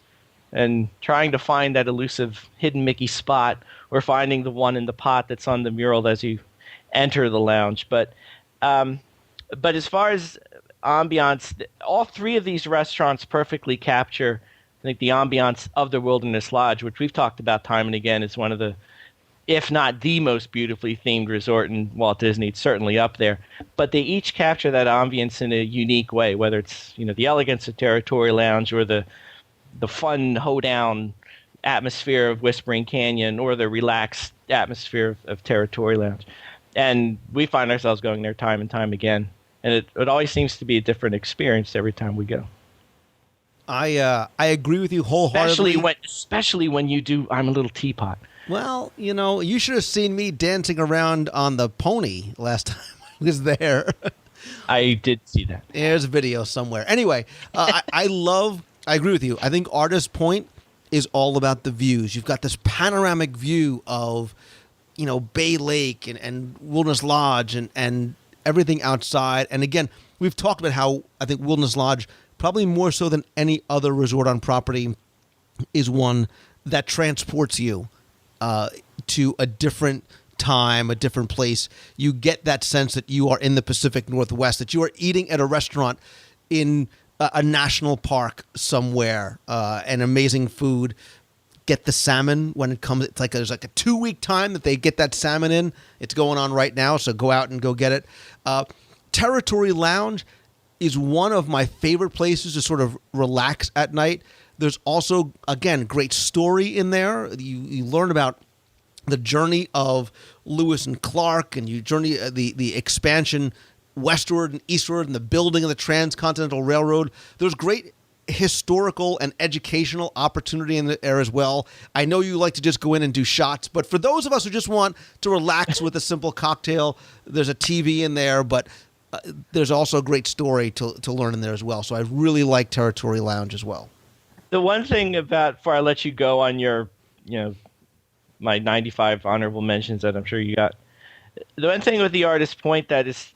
and trying to find that elusive hidden Mickey spot, or finding the one in the pot that's on the mural as you enter the lounge. But as far as ambiance, all three of these restaurants perfectly capture I think the ambiance of the Wilderness Lodge, which we've talked about time and again, is one of the, if not the most beautifully themed resort in Walt Disney. It's certainly up there. But they each capture that ambience in a unique way, whether it's the elegance of Territory Lounge or the fun hoedown atmosphere of Whispering Canyon or the relaxed atmosphere of Territory Lounge. And we find ourselves going there time and time again. And it always seems to be a different experience every time we go. I agree with you wholeheartedly. Especially when you do I'm a Little Teapot. Well, you should have seen me dancing around on the pony last time I was there. I did see that. There's a video somewhere. Anyway, I agree with you. I think Artist Point is all about the views. You've got this panoramic view of, Bay Lake and Wilderness Lodge and everything outside. And again, we've talked about how I think Wilderness Lodge, probably more so than any other resort on property, is one that transports you to a different time, a different place. You get that sense that you are in the Pacific Northwest, that you are eating at a restaurant in a national park somewhere, and amazing food. Get the salmon when it comes. It's like there's like a 2-week time that they get that salmon in. It's going on right now, so go out and go get it. Territory Lounge is one of my favorite places to sort of relax at night. There's also, again, great story in there. You learn about the journey of Lewis and Clark, and you journey the expansion westward and eastward and the building of the Transcontinental Railroad. There's great historical and educational opportunity in there as well. I know you like to just go in and do shots, but for those of us who just want to relax with a simple cocktail, there's a TV in there, but there's also a great story to learn in there as well. So I really like Territory Lounge as well. The one thing about, before I let you go on your, my 95 honorable mentions that I'm sure you got, the one thing with the Artist Point that is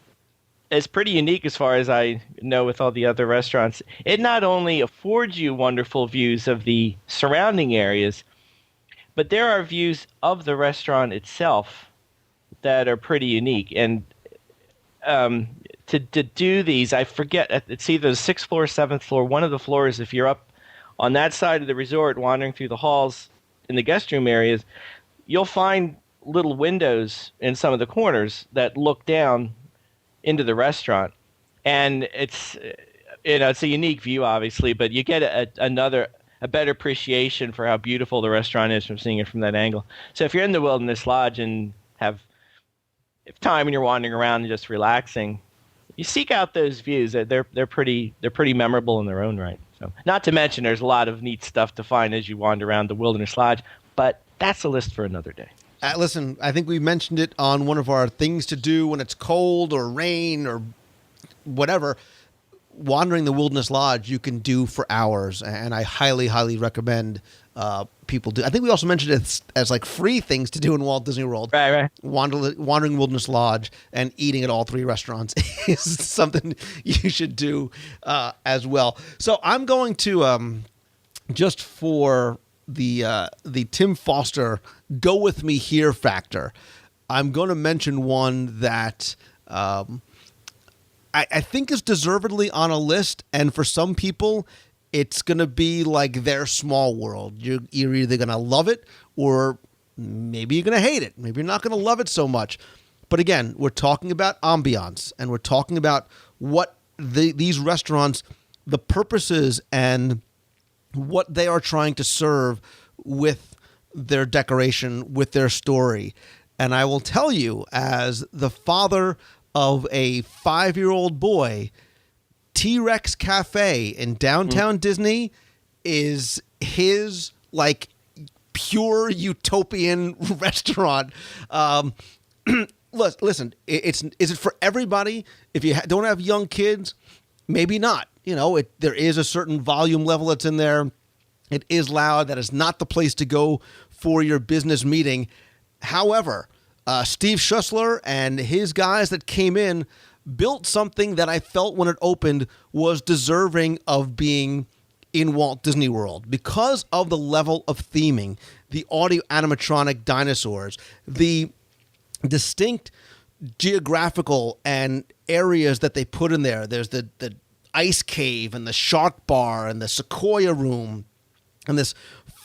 pretty unique as far as I know with all the other restaurants, it not only affords you wonderful views of the surrounding areas, but there are views of the restaurant itself that are pretty unique. And to do these, I forget, it's either the 6th floor or 7th floor. One of the floors, if you're up on that side of the resort wandering through the halls in the guest room areas, you'll find little windows in some of the corners that look down into the restaurant. And it's it's a unique view, obviously, but you get a better appreciation for how beautiful the restaurant is from seeing it from that angle. So if you're in the Wilderness Lodge and have time and you're wandering around and just relaxing, you seek out those views. They're pretty memorable in their own right. So, not to mention there's a lot of neat stuff to find as you wander around the Wilderness Lodge, but that's a list for another day. Listen, I think we mentioned it on one of our things to do when it's cold or rain or whatever. Wandering the Wilderness Lodge you can do for hours, and I highly, highly recommend people do. I think we also mentioned it as like free things to do in Walt Disney World. Right. Wandering Wilderness Lodge and eating at all 3 restaurants is something you should do as well. So I'm going to just for the Tim Foster go with me here factor, I'm going to mention one that I think is deservedly on a list, and for some people it's going to be like their small world. You're either going to love it or maybe you're going to hate it. Maybe you're not going to love it so much. But again, we're talking about ambiance, and we're talking about what these restaurants, the purposes and what they are trying to serve with their decoration, with their story. And I will tell you, as the father of a 5-year-old boy, T-Rex Cafe in downtown Disney is his like pure utopian restaurant. Listen, is it for everybody? If you don't have young kids, maybe not. There is a certain volume level that's in there. It is loud. That is not the place to go for your business meeting. However, Steve Schussler and his guys that came in built something that I felt when it opened was deserving of being in Walt Disney World because of the level of theming, the audio animatronic dinosaurs, the distinct geographical and areas that they put in there. There's the ice cave and the shark bar and the sequoia room and this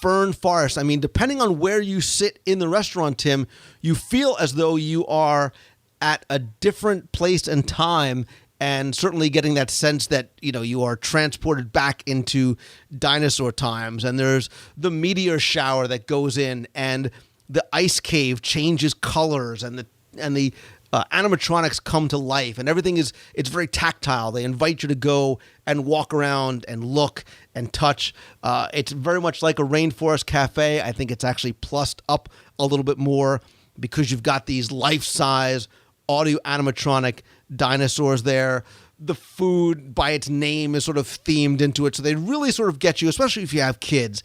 fern forest. I mean, depending on where you sit in the restaurant, Tim, you feel as though you are at a different place and time, and certainly getting that sense that, you are transported back into dinosaur times. And there's the meteor shower that goes in, and the ice cave changes colors, and the animatronics come to life, and it's very tactile. They invite you to go and walk around and look and touch. It's very much like a rainforest cafe. I think it's actually plussed up a little bit more because you've got these life-size audio animatronic dinosaurs there. The food by its name is sort of themed into it, so they really sort of get you, especially if you have kids.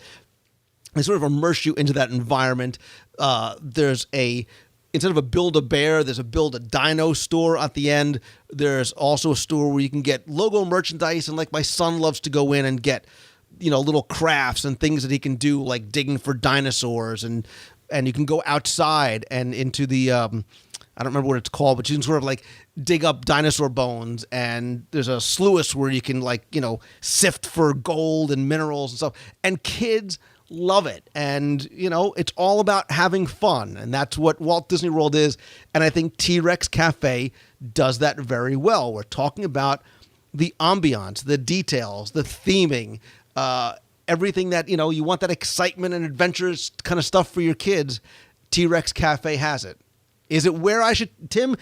They sort of immerse you into that environment. Instead of a Build-A-Bear, there's a Build-A-Dino store at the end. There's also a store where you can get logo merchandise, and like my son loves to go in and get, little crafts and things that he can do, like digging for dinosaurs, and you can go outside and into the I don't remember what it's called, but you can sort of like dig up dinosaur bones, and there's a sluice where you can sift for gold and minerals and stuff. And kids love it. And, it's all about having fun. And that's what Walt Disney World is. And I think T-Rex Cafe does that very well. We're talking about the ambiance, the details, the theming, everything that, you want that excitement and adventurous kind of stuff for your kids. T-Rex Cafe has it. Is it where I should, Tim?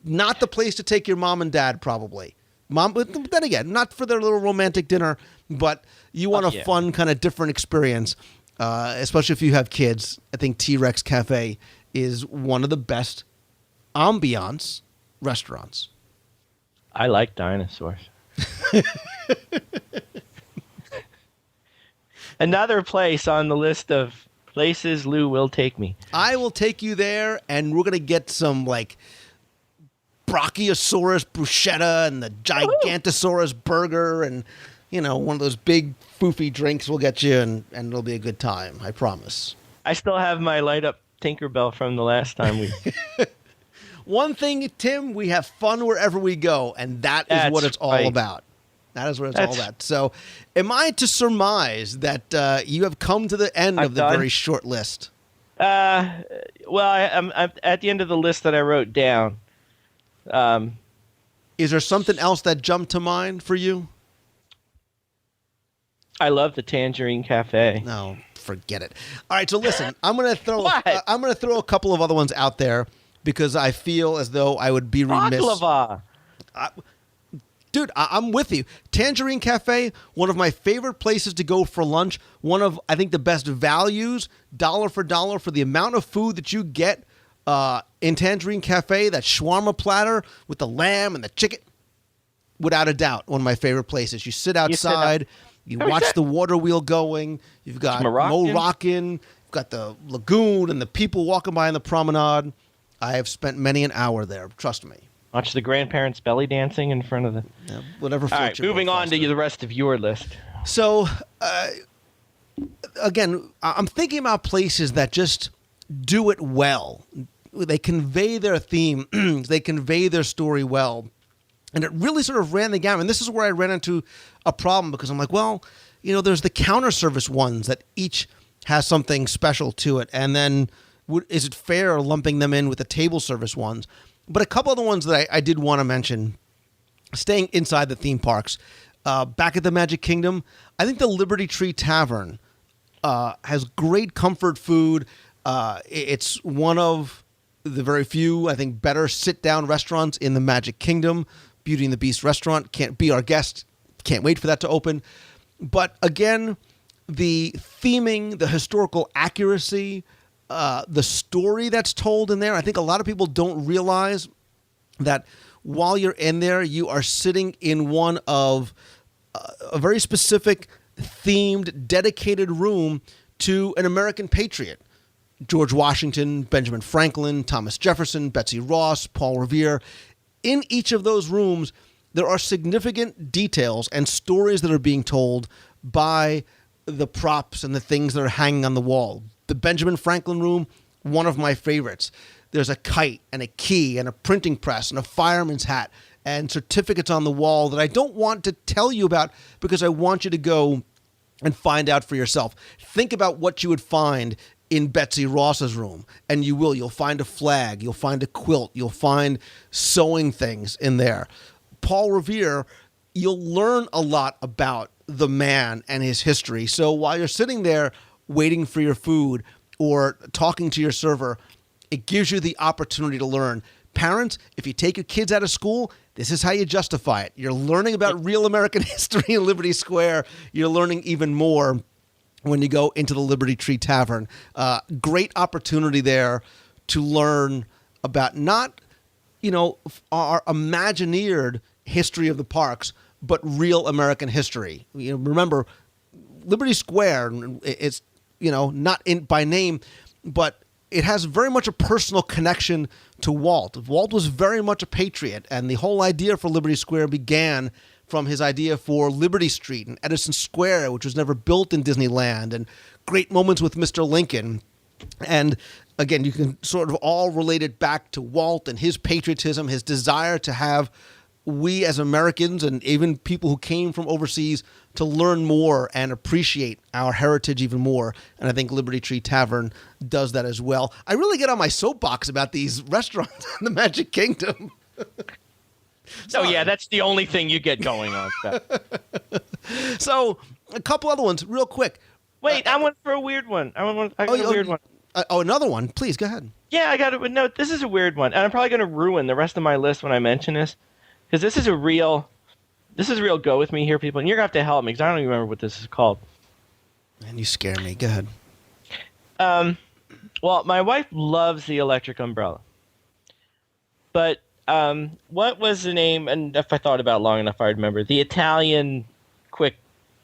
Not the place to take your mom and dad, probably. But then again, not for their little romantic dinner, but you want a fun kind of different experience, especially if you have kids. I think T-Rex Cafe is one of the best ambiance restaurants. I like dinosaurs. Another place on the list of places Lou will take me. I will take you there, and we're going to get some, Brachiosaurus bruschetta and the Gigantosaurus burger and, one of those big foofy drinks we'll get you, and it'll be a good time, I promise. I still have my light-up Tinkerbell from the last time we... One thing, Tim, we have fun wherever we go, and that's what it's all about. That is what it's all about. So, am I to surmise that you have come to the end of the very short list? Well, I'm at the end of the list that I wrote down. Is there something else that jumped to mind for you? I love the Tangerine Cafe. No, forget it. All right, so listen, I'm gonna throw a couple of other ones out there because I feel as though I would be remiss. Baklava. Dude, I'm with you. Tangerine Cafe, one of my favorite places to go for lunch. One of, I think, the best values, dollar for dollar, for the amount of food that you get in Tangerine Cafe. That shawarma platter with the lamb and the chicken. Without a doubt, one of my favorite places. You sit outside, you watch the water wheel going. You've got Moroccan. You've got the lagoon and the people walking by on the promenade. I have spent many an hour there, trust me. Watch the grandparents belly dancing in front of the... whatever. All right, moving on to the rest of your list. So, again, I'm thinking about places that just do it well. They convey their theme. They convey their story well. And it really sort of ran the gamut. And this is where I ran into a problem because I'm like, well, there's the counter service ones that each has something special to it. And then is it fair lumping them in with the table service ones? But a couple of the ones that I did want to mention, staying inside the theme parks, back at the Magic Kingdom, I think the Liberty Tree Tavern has great comfort food. It's one of the very few, I think, better sit-down restaurants in the Magic Kingdom. Beauty and the Beast restaurant, can't be our guest. Can't wait for that to open. But again, the theming, the historical accuracy, the story that's told in there. I think a lot of people don't realize that while you're in there, you are sitting in one of a very specific, themed, dedicated room to an American patriot. George Washington, Benjamin Franklin, Thomas Jefferson, Betsy Ross, Paul Revere. In each of those rooms, there are significant details and stories that are being told by the props and the things that are hanging on the wall. The Benjamin Franklin room, one of my favorites. There's a kite and a key and a printing press and a fireman's hat and certificates on the wall that I don't want to tell you about because I want you to go and find out for yourself. Think about what you would find in Betsy Ross's room, and you will. You'll find a flag. You'll find a quilt. You'll find sewing things in there. Paul Revere, you'll learn a lot about the man and his history. So while you're sitting there waiting for your food or talking to your server, it gives you the opportunity to learn. Parents, if you take your kids out of school, this is how you justify it. You're learning about real American history in Liberty Square. You're learning even more when you go into the Liberty Tree Tavern. Great opportunity there to learn about not, our imagineered history of the parks, but real American history. Remember, Liberty Square is, not in by name, but it has very much a personal connection to Walt. Walt was very much a patriot, and the whole idea for Liberty Square began from his idea for Liberty Street and Edison Square, which was never built in Disneyland, and great moments with Mr. Lincoln. And again, you can sort of all relate it back to Walt and his patriotism, his desire to have we as Americans and even people who came from overseas to learn more and appreciate our heritage even more. And I think Liberty Tree Tavern does that as well. I really get on my soapbox about these restaurants in the Magic Kingdom. So yeah, that's the only thing you get going on. So a couple other ones real quick. Wait, I went for a weird one. I got a weird one. Another one. Please, go ahead. Yeah, I got it. No, this is a weird one. And I'm probably going to ruin the rest of my list when I mention this. Because this is a real go with me here, people. And you're going to have to help me because I don't even remember what this is called. Man, you scare me. Go ahead. Well, my wife loves the electric umbrella. But what was the name? And if I thought about it long enough, I remember. The Italian quick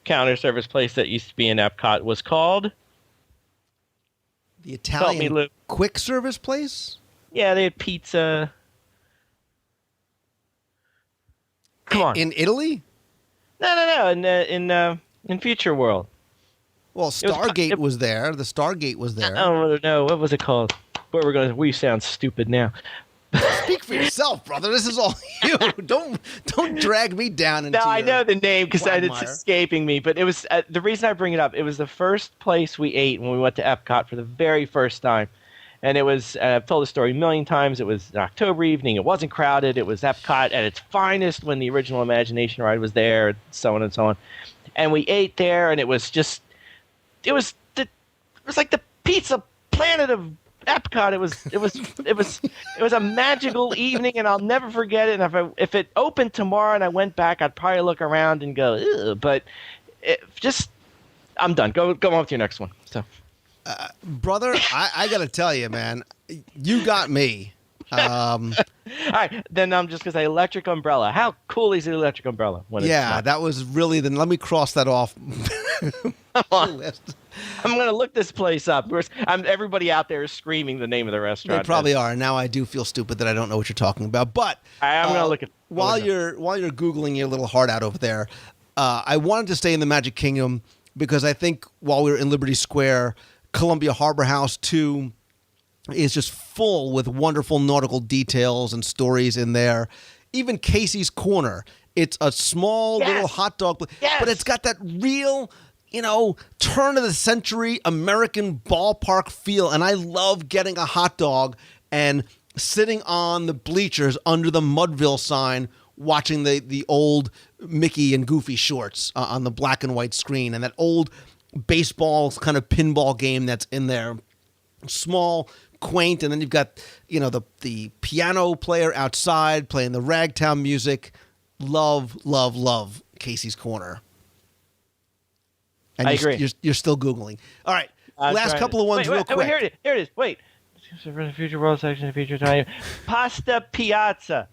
counter service place that used to be in Epcot was called? The Italian quick service place? Yeah, they had pizza. Come on. In Italy? No. In Future World. Well, Stargate was there. The Stargate was there. I don't really know. What was it called? We sound stupid now. Speak for yourself, brother. This is all you. Don't drag me down into. No, I know the name because it's escaping me. But it was the reason I bring it up. It was the first place we ate when we went to Epcot for the very first time, and it was. I've told the story a million times. It was an October evening. It wasn't crowded. It was Epcot at its finest when the original Imagination ride was there, so on and so on. And we ate there, and it was just. It was like the pizza planet of Epcot. It was a magical evening, and I'll never forget it. And if it opened tomorrow and I went back, I'd probably look around and go, ugh. But I'm done. Go on with your next one. So, brother, I got to tell you, man, you got me. All right, then I'm just gonna say electric umbrella. How cool is the electric umbrella? That was really. Then let me cross that off. I'm gonna look this place up. Everybody out there is screaming the name of the restaurant. They probably are. Now I do feel stupid that I don't know what you're talking about. But I'm gonna look at while you're googling your little heart out over there. I wanted to stay in the Magic Kingdom because I think while we were in Liberty Square, Columbia Harbor House 2 is just full with wonderful nautical details and stories in there. Even Casey's Corner. It's a small little hot dog place, but it's got that real, turn of the century American ballpark feel. And I love getting a hot dog and sitting on the bleachers under the Mudville sign, watching the old Mickey and Goofy shorts on the black and white screen, and that old baseball kind of pinball game that's in there. Small, quaint, and then you've got the piano player outside playing the ragtime music. Love Casey's Corner. And I agree. You're still googling. All right, last couple of ones real quick. Wait, here it is. Wait, the Future World section, the Future Time. Pasta Piazza.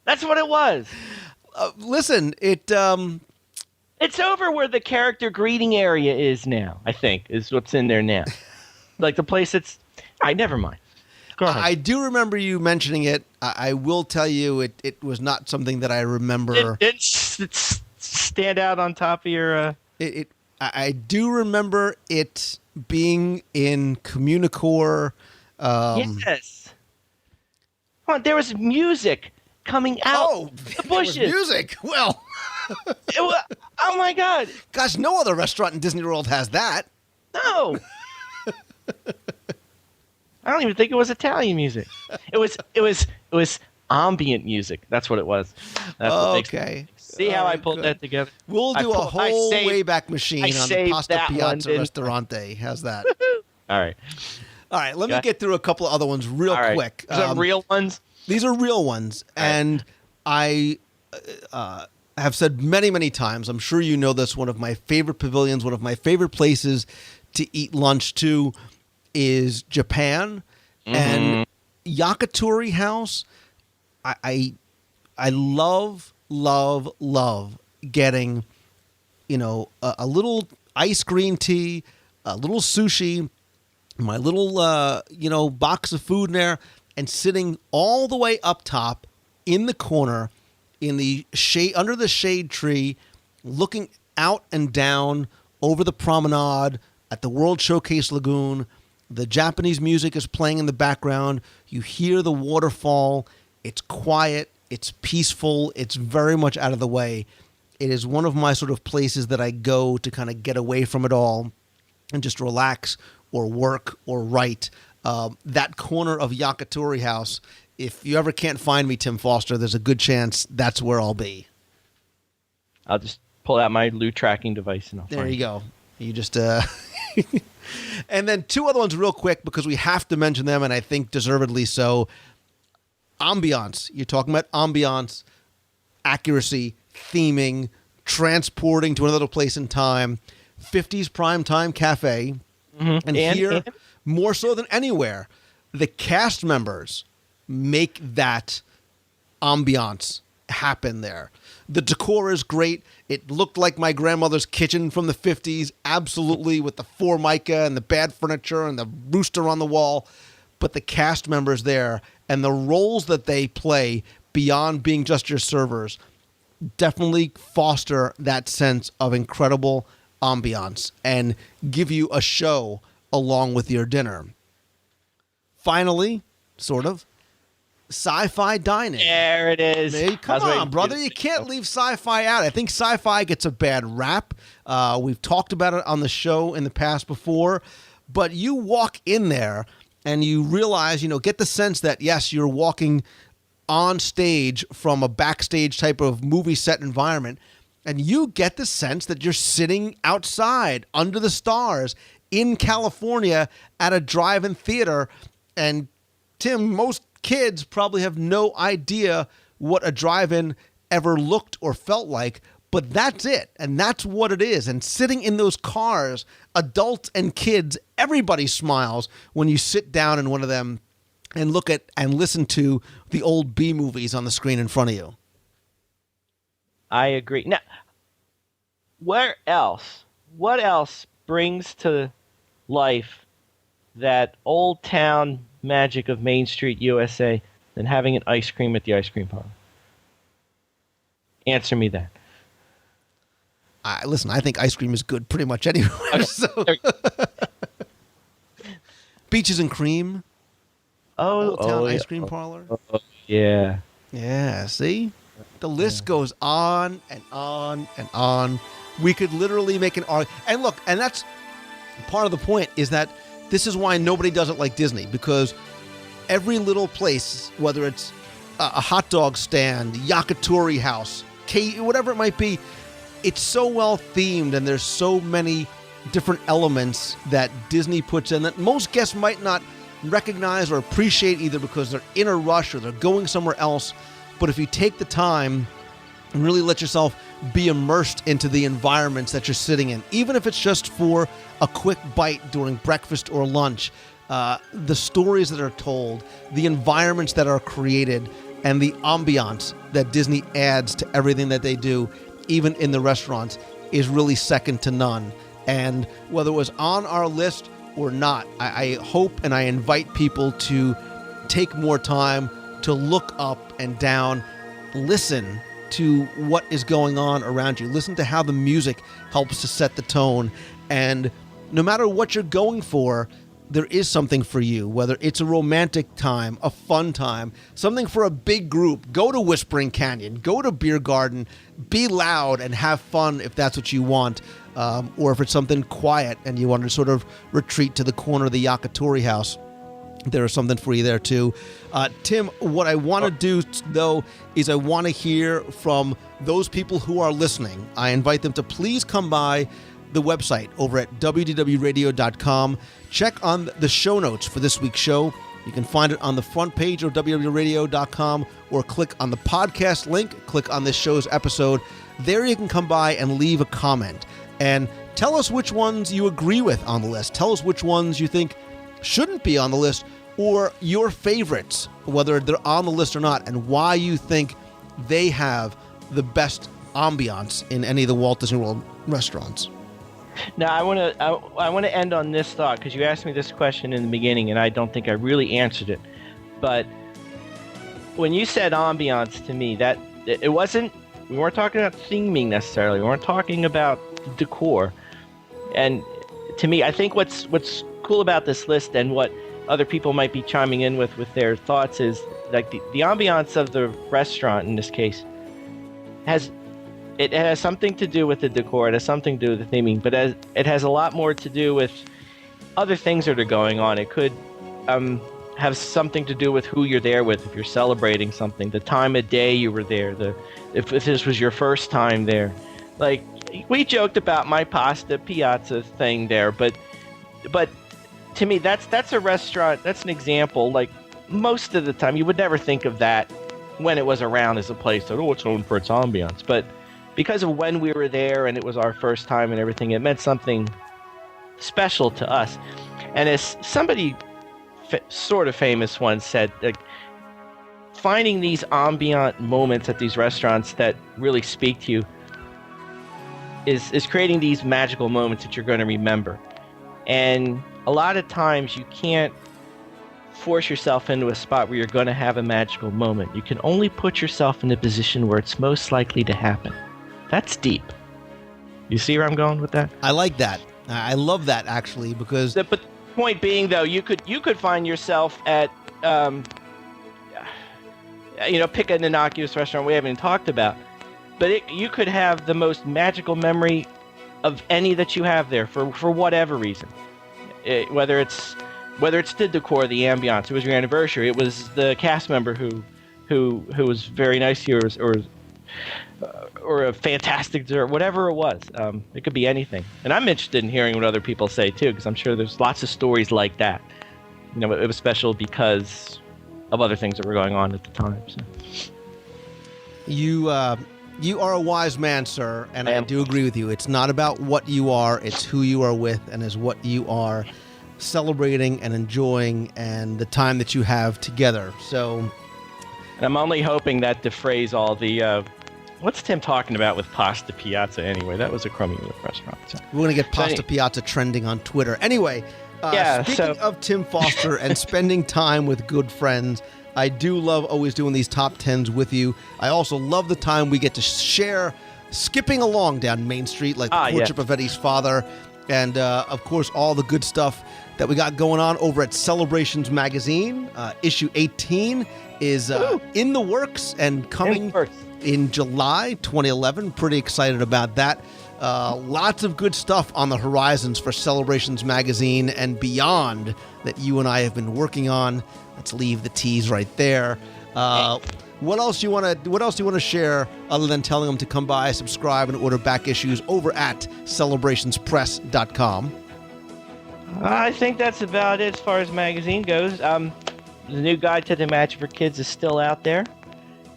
That's what it was. Listen, it's over where the character greeting area is now. I think is what's in there now. Like the place that's. Never mind. Go ahead. I do remember you mentioning it. I will tell you, it was not something that I remember. It stand out on top of your. I do remember it being in Communicore. Yes. Come on, there was music coming out Oh, the there was bushes. music. Well, Oh my God! gosh, no other restaurant in Disney World has that. No. I don't even think it was Italian music. It was ambient music. That's what it was. That's what makes Okay. See how I Alright, pulled good. that together? We'll do a I whole saved- Wayback Machine I on the saved Pasta that one, Piazza didn't I? Restaurante. How's that? All right. All right, let me Got- get through a couple of other ones real All right. quick. Some real ones. These are real ones, All right. and I have said many, many times, I'm sure you know this, one of my favorite pavilions, one of my favorite places to eat lunch to is Japan. And Yakitori House, I love, love, love getting, a little iced green tea, a little sushi, my little, box of food in there, and sitting all the way up top in the corner in the shade, under the shade tree, looking out and down over the promenade at the World Showcase Lagoon. The Japanese music is playing in the background. You hear the waterfall. It's quiet. It's peaceful. It's very much out of the way. It is one of my sort of places that I go to kind of get away from it all and just relax or work or write. That corner of Yakitori House, if you ever can't find me, Tim Foster, there's a good chance that's where I'll be. I'll just pull out my loot tracking device and I'll There find you go. You just and then two other ones real quick because we have to mention them and I think deservedly so. Ambiance. You're talking about ambiance, accuracy, theming, transporting to another place in time. 50s Primetime Cafe. Mm-hmm. And here, more so than anywhere, the cast members make that ambiance happen there. The decor is great. It looked like my grandmother's kitchen from the 50s, absolutely, with the Formica and the bad furniture and the rooster on the wall. But the cast members there and the roles that they play beyond being just your servers definitely foster that sense of incredible ambiance and give you a show along with your dinner. Finally, sort of, sci-fi dining. There it is. Hey, come on, brother. You can't leave sci-fi out. I think sci-fi gets a bad rap. We've talked about it on the show in the past before. But you walk in there and you realize, get the sense that, yes, you're walking on stage from a backstage type of movie set environment. And you get the sense that you're sitting outside under the stars in California at a drive-in theater. And Tim, most kids probably have no idea what a drive-in ever looked or felt like, but that's it. And that's what it is. And sitting in those cars, adults and kids, everybody smiles when you sit down in one of them and look at and listen to the old B movies on the screen in front of you. I agree. Now, what else brings to life that old town magic of Main Street, USA, than having an ice cream at the ice cream parlor? Answer me that. Listen, I think ice cream is good pretty much anywhere. Okay. So. Beaches and Cream. Old Town Ice Cream Parlor. Yeah. Yeah, see? The list goes on and on and on. We could literally make an argument. And look, and that's part of the point is that this is why nobody does it like Disney, because every little place, whether it's a hot dog stand, yakitori house, whatever it might be, it's so well themed and there's so many different elements that Disney puts in that most guests might not recognize or appreciate either because they're in a rush or they're going somewhere else. But if you take the time and really let yourself be immersed into the environments that you're sitting in, even if it's just for a quick bite during breakfast or lunch, the stories that are told, the environments that are created, and the ambiance that Disney adds to everything that they do, even in the restaurants, is really second to none. And whether it was on our list or not, I hope and I invite people to take more time to look up and down, listen to what is going on around you, listen to how the music helps to set the tone. And no matter what you're going for, there is something for you, whether it's a romantic time, a fun time, something for a big group. Go to Whispering Canyon, go to Beer Garden, be loud and have fun if that's what you want. Or if it's something quiet and you want to sort of retreat to the corner of the Yakitori house, there is something for you there too. Tim, what I want to do though is I want to hear from those people who are listening. I invite them to please come by the website over at WDWradio.com. Check on the show notes for this week's show. You can find it on the front page of WDWradio.com or click on the podcast link, click on this show's episode. There you can come by and leave a comment and tell us which ones you agree with on the list. Tell us which ones you think shouldn't be on the list, or your favorites, whether they're on the list or not, and why you think they have the best ambiance in any of the Walt Disney World restaurants. Now, I want to end on this thought, because you asked me this question in the beginning, and I don't think I really answered it. But when you said ambiance to me, that it wasn't. We weren't talking about theming necessarily. We weren't talking about decor. And to me, I think what's cool about this list and what other people might be chiming in with their thoughts is like the ambiance of the restaurant in this case has something to do with the decor. It has something to do with the theming, but it has a lot more to do with other things that are going on. It could have something to do with who you're there with. If you're celebrating something, the time of day you were there, if this was your first time there. Like, we joked about my pasta piazza thing there, but to me, that's a restaurant. That's an example. Like, most of the time, you would never think of that when it was around as a place that, it's known for its ambiance. But because of when we were there and it was our first time and everything, it meant something special to us. And as somebody sort of famous once said, like, finding these ambient moments at these restaurants that really speak to you is creating these magical moments that you're going to remember. And a lot of times you can't force yourself into a spot where you're going to have a magical moment. You can only put yourself in a position where it's most likely to happen. That's deep. You see where I'm going with that? I like that. I love that, actually, because... But the point being, though, you could find yourself at, pick an innocuous restaurant we haven't even talked about. But you could have the most magical memory of any that you have there for whatever reason. Whether it's the decor, the ambiance, it was your anniversary, it was the cast member who was very nice to you, or a fantastic dessert, whatever it was. It could be anything. And I'm interested in hearing what other people say too, because I'm sure there's lots of stories like that. It was special because of other things that were going on at the time. So. You are a wise man, sir, and I do agree with you. It's not about what you are, it's who you are with, and is what you are celebrating and enjoying, and the time that you have together. So, and I'm only hoping that defrays all the what's Tim talking about with pasta piazza anyway? That was a crummy restaurant. So. We're going to get pasta piazza trending on Twitter. Anyway, speaking of Tim Foster and spending time with good friends, I do love always doing these top 10s with you. I also love the time we get to share skipping along down Main Street, like the courtship of Eddie's father, and of course all the good stuff that we got going on over at Celebrations Magazine. Issue 18 is in the works and coming in July 2011. Pretty excited about that. Lots of good stuff on the horizons for Celebrations Magazine and beyond that you and I have been working on. Let's leave the tease right there. What else do you want to share other than telling them to come by, subscribe, and order back issues over at celebrationspress.com? I think that's about it as far as magazine goes. The new guide to the Magic for Kids is still out there.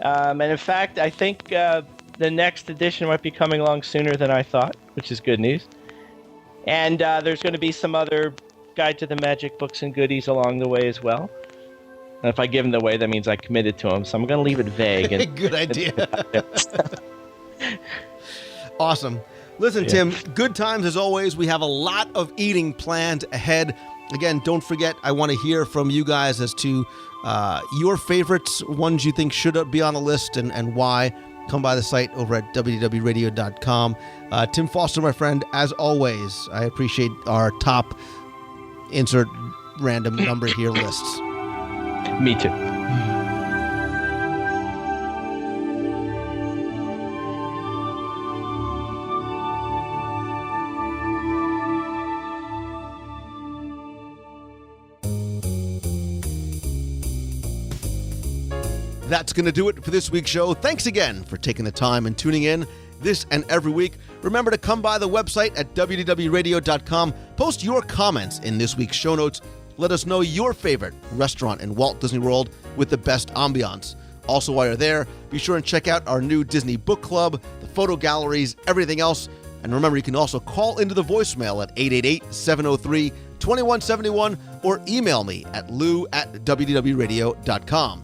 And in fact, I think the next edition might be coming along sooner than I thought, which is good news. And there's going to be some other Guide to the Magic books and goodies along the way as well. And if I give them away, that means I committed to them. So I'm going to leave it vague. And good idea. Awesome. Listen, Tim, good times as always. We have a lot of eating planned ahead. Again, don't forget, I want to hear from you guys as to your favorites, ones you think should be on the list and why. Come by the site over at WDWradio.com. Tim Foster, my friend, as always, I appreciate our top insert random number here lists. Me too. That's going to do it for this week's show. Thanks again for taking the time and tuning in this and every week. Remember to come by the website at WDWRadio.com. Post your comments in this week's show notes. Let us know your favorite restaurant in Walt Disney World with the best ambiance. Also, while you're there, be sure and check out our new Disney Book Club, the photo galleries, everything else. And remember, you can also call into the voicemail at 888-703-2171 or email me at lou@WDWRadio.com.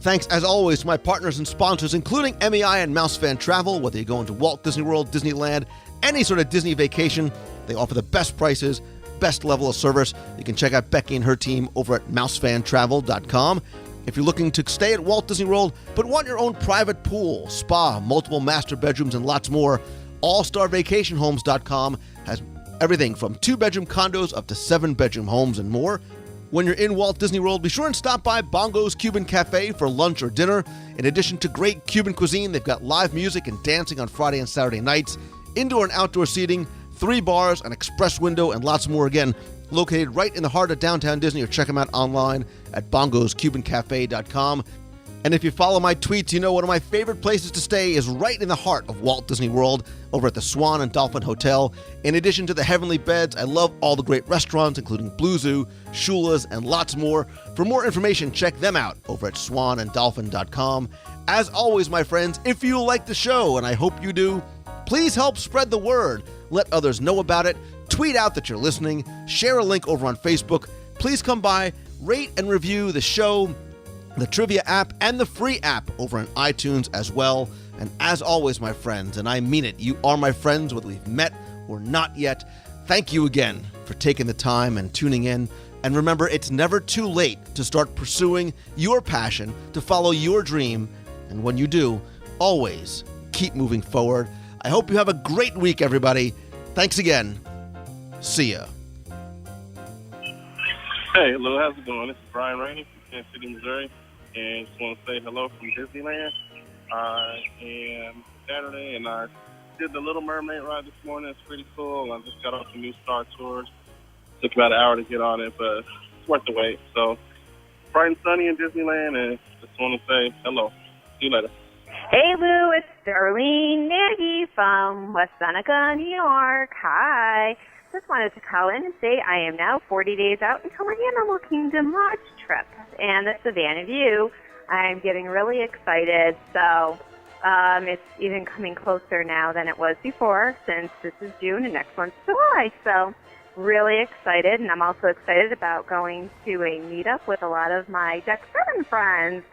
Thanks, as always, to my partners and sponsors, including MEI and Mousefan Travel. Whether you're going to Walt Disney World, Disneyland, any sort of Disney vacation, they offer the best prices, best level of service. You can check out Becky and her team over at mousefantravel.com. If you're looking to stay at Walt Disney World, but want your own private pool, spa, multiple master bedrooms, and lots more, allstarvacationhomes.com has everything from 2-bedroom condos up to 7-bedroom homes and more. When you're in Walt Disney World, be sure and stop by Bongo's Cuban Cafe for lunch or dinner. In addition to great Cuban cuisine, they've got live music and dancing on Friday and Saturday nights, indoor and outdoor seating, 3 bars, an express window, and lots more. Again, located right in the heart of downtown Disney, or check them out online at bongoscubancafe.com. And if you follow my tweets, you know one of my favorite places to stay is right in the heart of Walt Disney World, over at the Swan and Dolphin Hotel. In addition to the Heavenly Beds, I love all the great restaurants, including Blue Zoo, Shula's, and lots more. For more information, check them out over at swananddolphin.com. As always, my friends, if you like the show, and I hope you do, please help spread the word. Let others know about it. Tweet out that you're listening. Share a link over on Facebook. Please come by, rate and review the show, the Trivia app, and the free app over on iTunes as well. And as always, my friends, and I mean it, you are my friends, whether we've met or not yet. Thank you again for taking the time and tuning in. And remember, it's never too late to start pursuing your passion, to follow your dream. And when you do, always keep moving forward. I hope you have a great week, everybody. Thanks again. See ya. Hey, hello, how's it going? This is Brian Rainey from Kansas City, Missouri, and just want to say hello from Disneyland. I am Saturday, and I did the Little Mermaid ride this morning. It's pretty cool. I just got off the New Star Tours. Took about an hour to get on it, but it's worth the wait. So, bright and sunny in Disneyland, and just want to say hello. See you later. Hey, Lou, it's Darlene Nagy from West Seneca, New York. Hi. Just wanted to call in and say I am now 40 days out until my Animal Kingdom Lodge trip and the Savannah View. I'm getting really excited, so it's even coming closer now than it was before, since this is June and next month's July. So really excited, and I'm also excited about going to a meetup with a lot of my Deck 7 friends.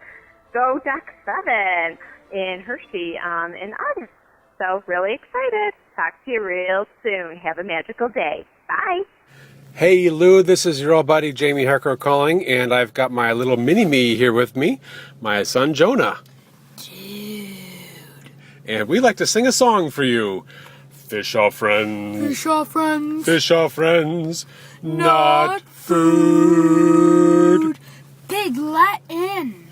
Go Deck 7 in Hershey in August. So really excited. Talk to you real soon. Have a magical day. Bye. Hey Lou, this is your old buddy Jamie Harker calling, and I've got my little mini-me here with me, my son Jonah. Dude. And we'd like to sing a song for you. Fish are friends. Fish are friends. Fish are friends. Not food. Big Latin.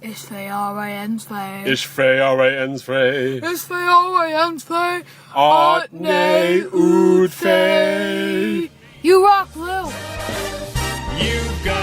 Is free, ends free. Is free, ends free. Is free, ends free. Art ne ud free. You rock, Lou. You've got